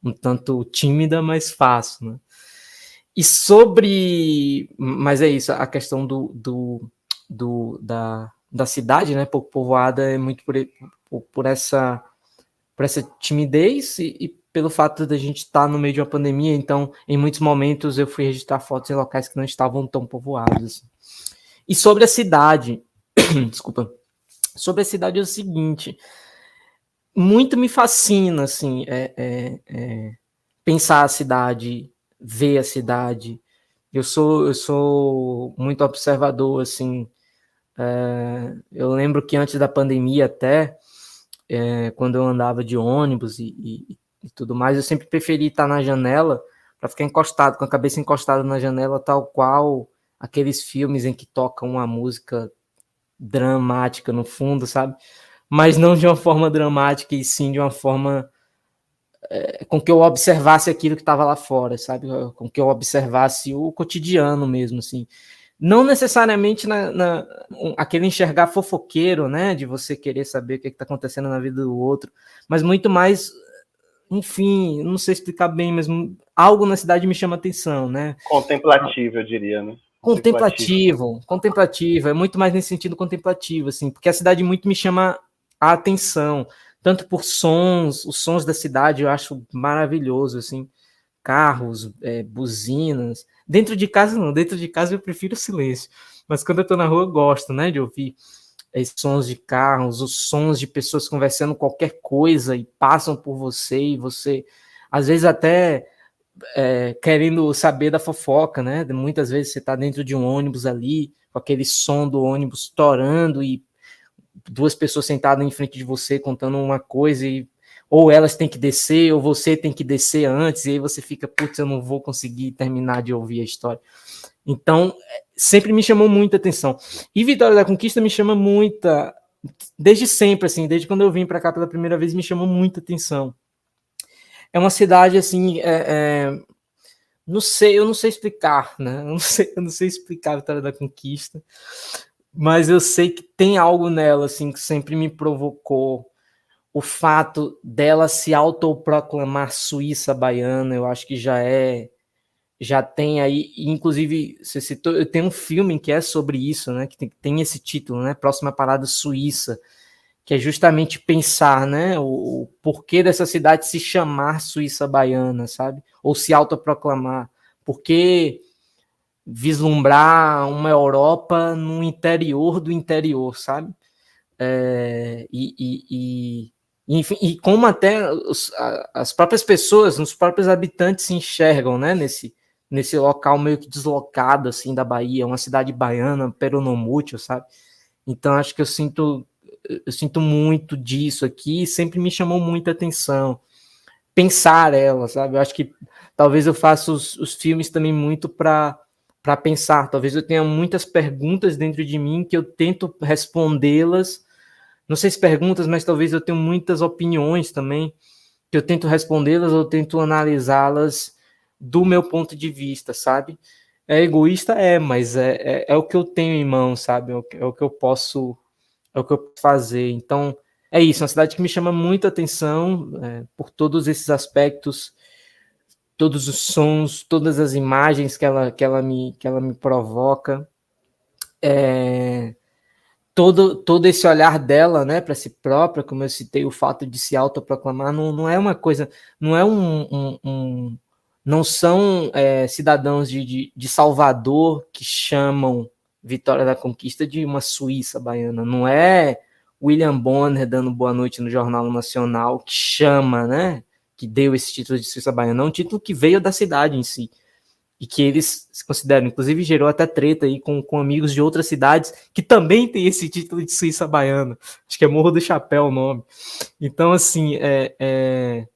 um tanto tímida, mas faço, né? Mas é isso, a questão da cidade, né, pouco povoada, é muito por essa timidez e pelo fato da gente estar no meio de uma pandemia. Então, em muitos momentos, eu fui registrar fotos em locais que não estavam tão povoados, assim. E sobre a cidade, desculpa, sobre a cidade é o seguinte, muito me fascina, assim, pensar a cidade, ver a cidade. Eu sou muito observador, assim. Eu lembro que antes da pandemia até, quando eu andava de ônibus e tudo mais, eu sempre preferi estar na janela para ficar encostado, com a cabeça encostada na janela, tal qual aqueles filmes em que tocam uma música dramática no fundo, sabe? mas não de uma forma dramática, e sim de uma forma com que eu observasse aquilo que estava lá fora, sabe? Com que eu observasse o cotidiano mesmo, assim. Não necessariamente aquele enxergar fofoqueiro, né? De você querer saber o que está acontecendo na vida do outro, mas muito mais, enfim, não sei explicar bem, mas algo na cidade me chama atenção, né? Contemplativo, eu diria, né? Contemplativo, é muito mais nesse sentido contemplativo, assim, porque a cidade muito me chama a atenção, tanto por sons, os sons da cidade eu acho maravilhoso, assim, carros, buzinas. Dentro de casa não, dentro de casa eu prefiro o silêncio, mas quando eu tô na rua eu gosto, né, de ouvir esses sons de carros, os sons de pessoas conversando qualquer coisa e passam por você, e você, às vezes até querendo saber da fofoca, né, muitas vezes você tá dentro de um ônibus ali, com aquele som do ônibus torando e duas pessoas sentadas em frente de você contando uma coisa, e ou elas têm que descer, ou você tem que descer antes, e aí você fica, putz, eu não vou conseguir terminar de ouvir a história. Então, sempre me chamou muita atenção. E Vitória da Conquista me chama muita, desde sempre, assim, desde quando eu vim para cá pela primeira vez, me chamou muita atenção. É uma cidade, assim, não sei, eu não sei explicar, né? Eu não sei explicar a Vitória da Conquista, mas eu sei que tem algo nela, assim, que sempre me provocou. O fato dela se autoproclamar Suíça baiana, eu acho que já tem aí, inclusive, você citou, tem um filme que é sobre isso, né, que tem esse título, né, Próxima Parada Suíça, que é justamente pensar, né, o porquê dessa cidade se chamar Suíça baiana, sabe, ou se autoproclamar, porque vislumbrar uma Europa no interior do interior, sabe, enfim, e como até as próprias pessoas, os próprios habitantes se enxergam, né, nesse local meio que deslocado, assim, da Bahia, uma cidade baiana, peronomútil, sabe? Então, acho que eu sinto muito disso aqui, e sempre me chamou muita atenção pensar ela, sabe? Eu acho que talvez eu faça os filmes também muito para pensar, talvez eu tenha muitas perguntas dentro de mim que eu tento respondê-las. Não sei se perguntas, mas talvez eu tenha muitas opiniões também, que eu tento respondê-las ou tento analisá-las do meu ponto de vista, sabe? É egoísta? Mas é o que eu tenho em mão, sabe? É o que eu posso fazer. Então, é isso, uma cidade que me chama muita atenção por todos esses aspectos, todos os sons, todas as imagens que ela me provoca. Todo esse olhar dela, né, para si própria, como eu citei, o fato de se autoproclamar, não é uma coisa, não é não são cidadãos de Salvador que chamam Vitória da Conquista de uma Suíça baiana, não é William Bonner dando boa noite no Jornal Nacional que chama, né, que deu esse título de Suíça baiana, é um título que veio da cidade em si, e que eles se consideram, inclusive gerou até treta aí com amigos de outras cidades que também tem esse título de Suíça baiana, acho que é Morro do Chapéu o nome. Então, assim, é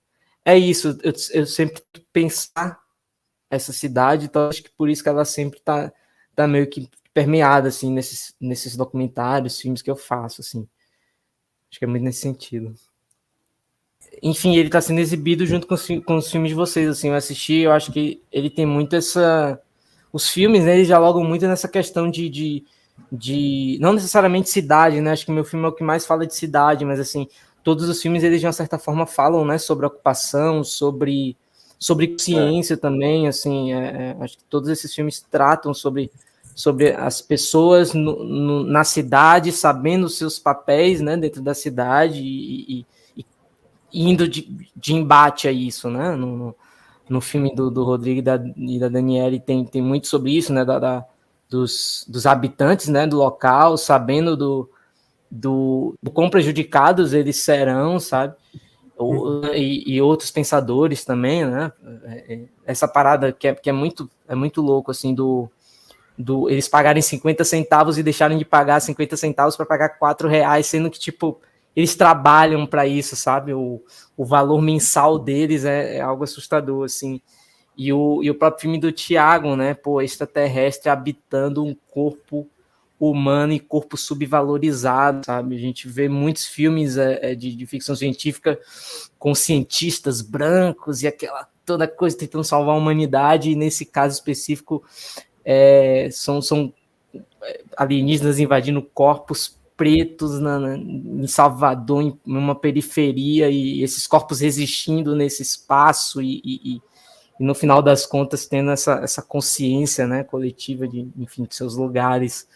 isso, eu sempre pensar essa cidade, então acho que por isso que ela sempre tá meio que permeada, assim, nesses documentários, filmes que eu faço, assim. Acho que é muito nesse sentido. Enfim, ele está sendo exibido junto com os filmes de vocês, assim, eu assisti, eu acho que ele tem muito os filmes, né, eles dialogam muito nessa questão de não necessariamente cidade, né, acho que meu filme é o que mais fala de cidade, mas, assim, todos os filmes, eles de uma certa forma falam, né, sobre ocupação, sobre ciência também, assim, acho que todos esses filmes tratam sobre as pessoas na cidade, sabendo os seus papéis, né, dentro da cidade e indo de embate a isso, né? No filme do Rodrigo e da Daniele tem muito sobre isso, né? Dos habitantes, né? Do local, sabendo do quão prejudicados eles serão, sabe? E outros pensadores também, né? Essa parada que é muito louco, assim, eles pagarem 50 centavos e deixarem de pagar 50 centavos para pagar R$4, sendo que, tipo, eles trabalham para isso, sabe? O valor mensal deles é algo assustador, assim. E o próprio filme do Tiago, né? Pô, extraterrestre habitando um corpo humano e corpo subvalorizado, sabe? A gente vê muitos filmes de ficção científica com cientistas brancos e aquela toda coisa tentando salvar a humanidade, e nesse caso específico são alienígenas invadindo corpos pretos em Salvador, em uma periferia, e esses corpos resistindo nesse espaço e no final das contas tendo essa consciência, né, coletiva de seus lugares.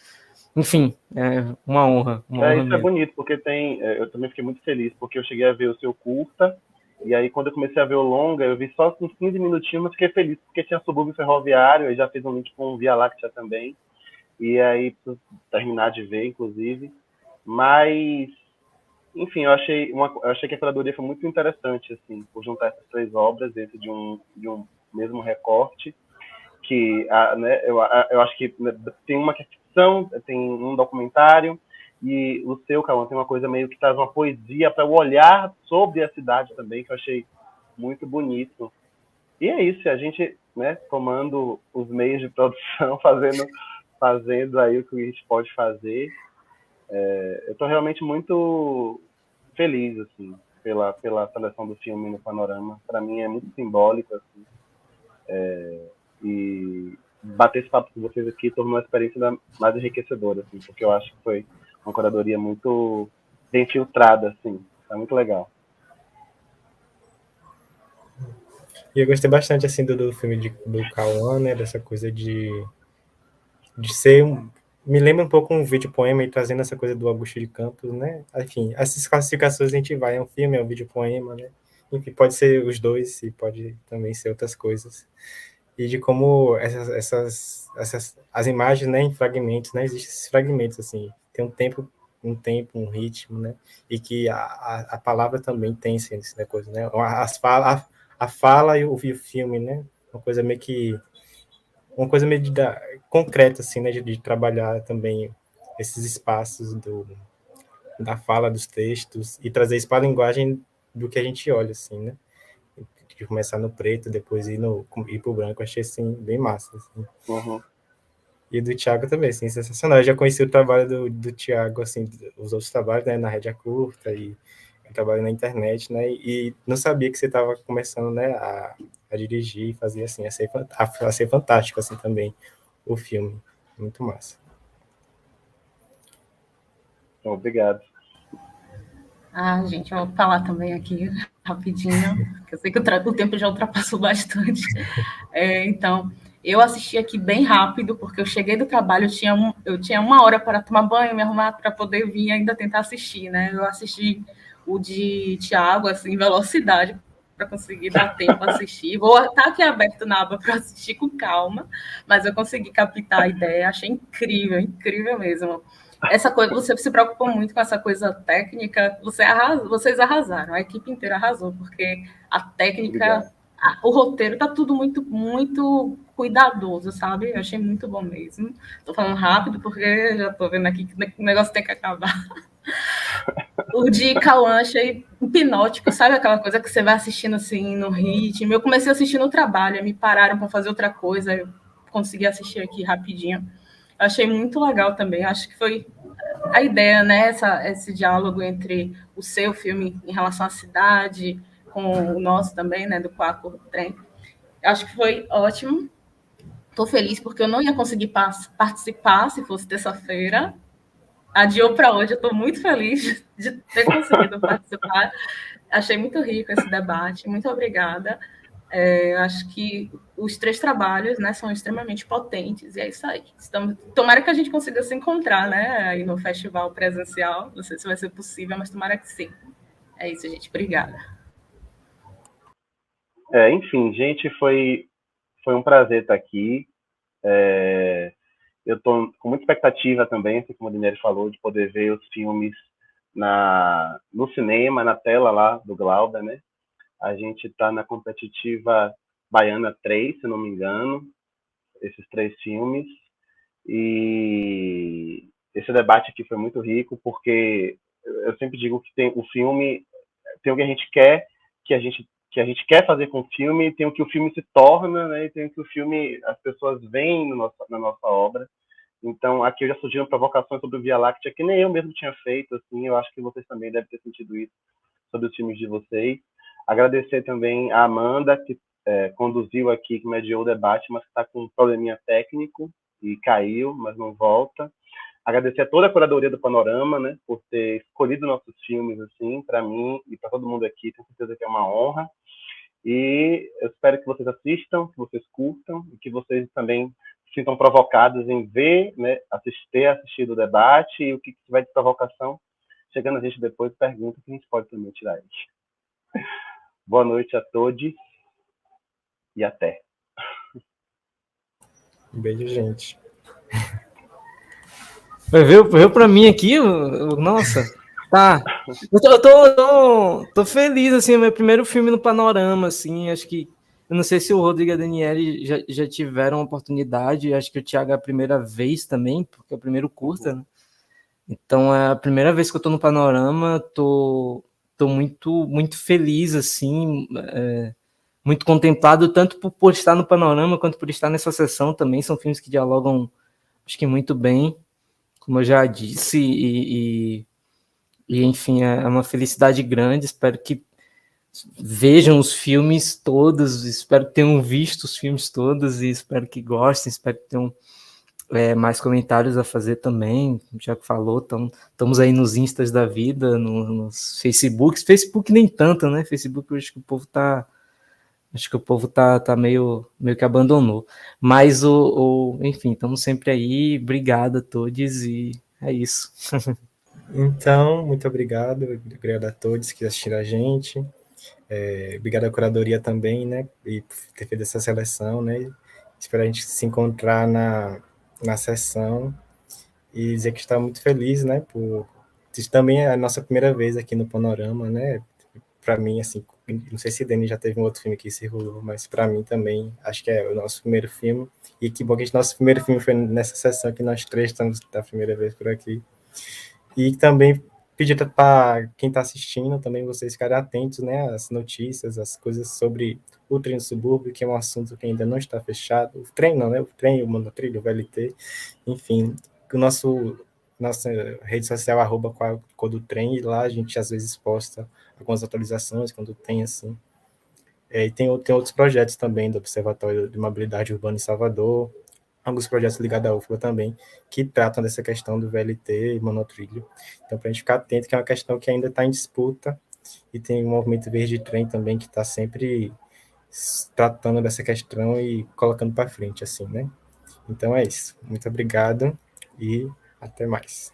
Enfim, é uma honra. Isso mesmo. É bonito, porque eu também fiquei muito feliz, porque eu cheguei a ver o seu curta, e aí quando eu comecei a ver o longa, eu vi só uns 15 minutinhos, mas fiquei feliz, porque tinha Subúrbio Ferroviário, aí já fez um link com Via Láctea também, e aí preciso terminar de ver, inclusive. Mas, enfim, eu achei que a curadoria foi muito interessante, assim, por juntar essas 3 obras dentro de um mesmo recorte, que né, eu acho que tem uma que é ficção, tem um documentário, e o seu, Cauã, tem uma coisa meio que traz uma poesia para o olhar sobre a cidade também, que eu achei muito bonito. E é isso, a gente, né, tomando os meios de produção, fazendo aí o que a gente pode fazer. Eu estou realmente muito feliz, assim, pela seleção do filme no Panorama. Para mim é muito simbólico, assim. E bater esse papo com vocês aqui tornou a experiência mais enriquecedora, assim, porque eu acho que foi uma curadoria muito bem filtrada, assim. Tá muito legal. E eu gostei bastante, assim, do filme do Cauã, né, dessa coisa de ser me lembra um pouco um vídeo poema, e trazendo essa coisa do Augusto de Campos, né? Enfim, essas classificações a gente vai, é um filme, é um vídeo poema, né? Enfim, pode ser os dois e pode também ser outras coisas. E de como as imagens, né, em fragmentos, né? Existem esses fragmentos, assim, tem um ritmo, né? E que a palavra também tem essa coisa, né? A fala e o filme, né? Uma coisa meio concreta, assim, né, de trabalhar também esses espaços da fala, dos textos, e trazer isso para a linguagem do que a gente olha, assim, né, de começar no preto, depois ir para o branco, achei, assim, bem massa, assim. Uhum. E do Thiago também, assim, sensacional. Eu já conheci o trabalho do Thiago, assim, os outros trabalhos, né, na Rédea Curta, e eu trabalho na internet, né, e não sabia que você estava começando, né, a dirigir e fazer, assim, a ser fantástico, assim, também, o filme. Muito massa. Obrigado. Gente, eu vou falar também aqui rapidinho, porque eu sei que o tempo já ultrapassou bastante. Então, eu assisti aqui bem rápido, porque eu cheguei do trabalho, eu tinha 1 hora para tomar banho, me arrumar para poder vir e ainda tentar assistir, né? Eu assisti o de Thiago, assim, em velocidade, para conseguir dar tempo a assistir. Vou estar aqui aberto na aba para assistir com calma, mas eu consegui captar a ideia, achei incrível, incrível mesmo. Essa coisa, você se preocupou muito com essa coisa técnica, vocês arrasaram, a equipe inteira arrasou, porque a técnica, o roteiro tá tudo muito, muito cuidadoso, sabe? Eu achei muito bom mesmo. Tô falando rápido, porque já tô vendo aqui que o negócio tem que acabar. O de Cauã achei hipnótico, sabe aquela coisa que você vai assistindo assim no ritmo? Eu comecei a assistir no trabalho, me pararam para fazer outra coisa, eu consegui assistir aqui rapidinho. Eu achei muito legal também, acho que foi a ideia, né? Esse diálogo entre o seu filme em relação à cidade, com o nosso também, né? Do Quaco do Trem. Eu acho que foi ótimo. Estou feliz porque eu não ia conseguir participar se fosse terça-feira. Adiou para hoje, eu estou muito feliz de ter conseguido participar. Achei muito rico esse debate. Muito obrigada. Acho que os 3 trabalhos, né, são extremamente potentes, e é isso aí. Tomara que a gente consiga se encontrar, né, aí no festival presencial. Não sei se vai ser possível, mas tomara que sim. É isso, gente. Obrigada. Enfim, gente, foi um prazer estar aqui. Eu estou com muita expectativa também, assim como o Dineri falou, de poder ver os filmes no cinema, na tela lá do Glauber, né? A gente está na competitiva Baiana 3, se não me engano, esses 3 filmes. E esse debate aqui foi muito rico, porque eu sempre digo que o filme tem o que a gente quer, que a gente quer fazer com o filme, tem o que o filme se torna, né? E tem o que o filme as pessoas veem na nossa obra. Então, aqui já surgiram provocações sobre o Via Láctea, que nem eu mesmo tinha feito, assim, eu acho que vocês também devem ter sentido isso sobre os filmes de vocês. Agradecer também a Amanda, que conduziu aqui, que mediou o debate, mas que está com um probleminha técnico e caiu, mas não volta. Agradecer a toda a curadoria do Panorama, né, por ter escolhido nossos filmes, assim, para mim e para todo mundo aqui, tenho certeza que é uma honra. E eu espero que vocês assistam, que vocês curtam e que vocês também se sintam provocados em ver, né, ter assistido o debate e o que tiver de provocação, chegando a gente depois, pergunta que a gente pode também tirar eles. Boa noite a todos e até. Um beijo, gente. Veio pra mim aqui, nossa, tá. Eu tô feliz, assim, é meu primeiro filme no Panorama, assim, acho que, eu não sei se o Rodrigo e a Daniele já tiveram a oportunidade, acho que o Thiago é a primeira vez também, porque é o primeiro curta, né? Então é a primeira vez que eu tô no Panorama, tô muito, muito feliz, assim, muito contemplado, tanto por estar no Panorama, quanto por estar nessa sessão também, são filmes que dialogam, acho que muito bem, como eu já disse, e enfim, é uma felicidade grande, espero que vejam os filmes todos, espero que tenham visto os filmes todos, e espero que gostem, espero que tenham mais comentários a fazer também, como o Thiago falou, estamos aí nos Instas da vida, nos Facebook nem tanto, né, Facebook eu acho que o povo tá meio que abandonou, mas enfim, estamos sempre aí, obrigado a todos e é isso. Então, muito obrigado a todos que assistiram a gente, obrigado à curadoria também, né, e por ter feito essa seleção, né, espero a gente se encontrar na sessão e dizer que está muito feliz, né, por isso também é a nossa primeira vez aqui no Panorama, né, para mim, assim, não sei se Dani já teve um outro filme que circulou, mas para mim também, acho que é o nosso primeiro filme, e que bom que nosso primeiro filme foi nessa sessão que nós três estamos da primeira vez por aqui. E também pedir para quem está assistindo, também vocês ficarem atentos, né, às notícias, às coisas sobre o trem do subúrbio, que é um assunto que ainda não está fechado. O trem não, né, o trem, o monotrilho, o VLT, enfim, o nossa rede social, @Codutrem, e lá a gente às vezes posta algumas atualizações quando tem, assim. E tem outros projetos também do Observatório de Mobilidade Urbana em Salvador, alguns projetos ligados à UFBA também, que tratam dessa questão do VLT e monotrilho. Então, para a gente ficar atento, que é uma questão que ainda está em disputa, e tem o Movimento Verde Trem também, que está sempre tratando dessa questão e colocando para frente, assim, né? Então é isso. Muito obrigado e até mais.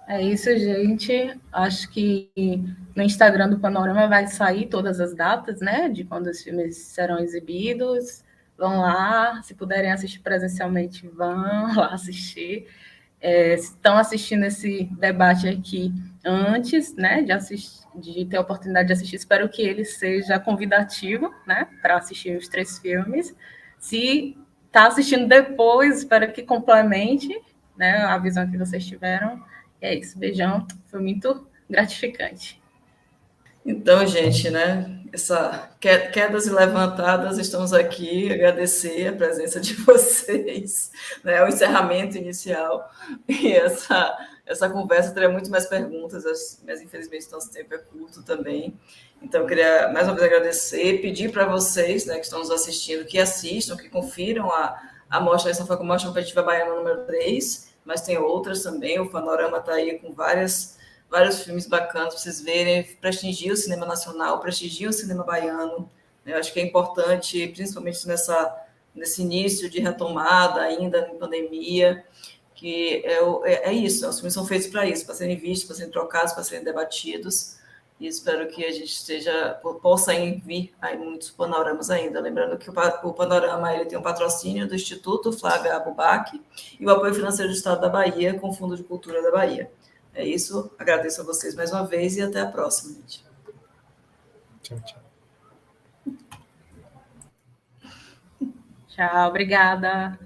É isso, gente. Acho que no Instagram do Panorama vai sair todas as datas, né, de quando os filmes serão exibidos. Vão lá, se puderem assistir presencialmente, vão lá assistir. Se estão assistindo esse debate aqui antes, né, de ter a oportunidade de assistir, espero que ele seja convidativo, né, para assistir os 3 filmes. Se está assistindo depois, espero que complemente, né, a visão que vocês tiveram. É isso, beijão, foi muito gratificante. Então, gente, né, essa quedas e levantadas, estamos aqui, agradecer a presença de vocês, né, o encerramento inicial, e essa conversa teria muito mais perguntas, mas infelizmente nosso tempo é curto também, então eu queria mais uma vez agradecer, pedir para vocês, né, que estão nos assistindo, que assistam, que confiram a mostra, essa foi a Mostra Competitiva Baiana número 3, mas tem outras também, o Panorama está aí com vários filmes bacanas para vocês verem, prestigiam o cinema nacional, prestigiam o cinema baiano. Eu acho que é importante, principalmente nesse início de retomada, ainda em pandemia, que é isso, os filmes são feitos para isso, para serem vistos, para serem trocados, para serem debatidos, e espero que a gente possa vir aí muitos panoramas ainda. Lembrando que o Panorama ele tem um patrocínio do Instituto Flávia Abubac e o apoio financeiro do Estado da Bahia, com o Fundo de Cultura da Bahia. É isso, agradeço a vocês mais uma vez e até a próxima, gente. Tchau, tchau. Tchau, obrigada.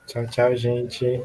Tchau, tchau, gente.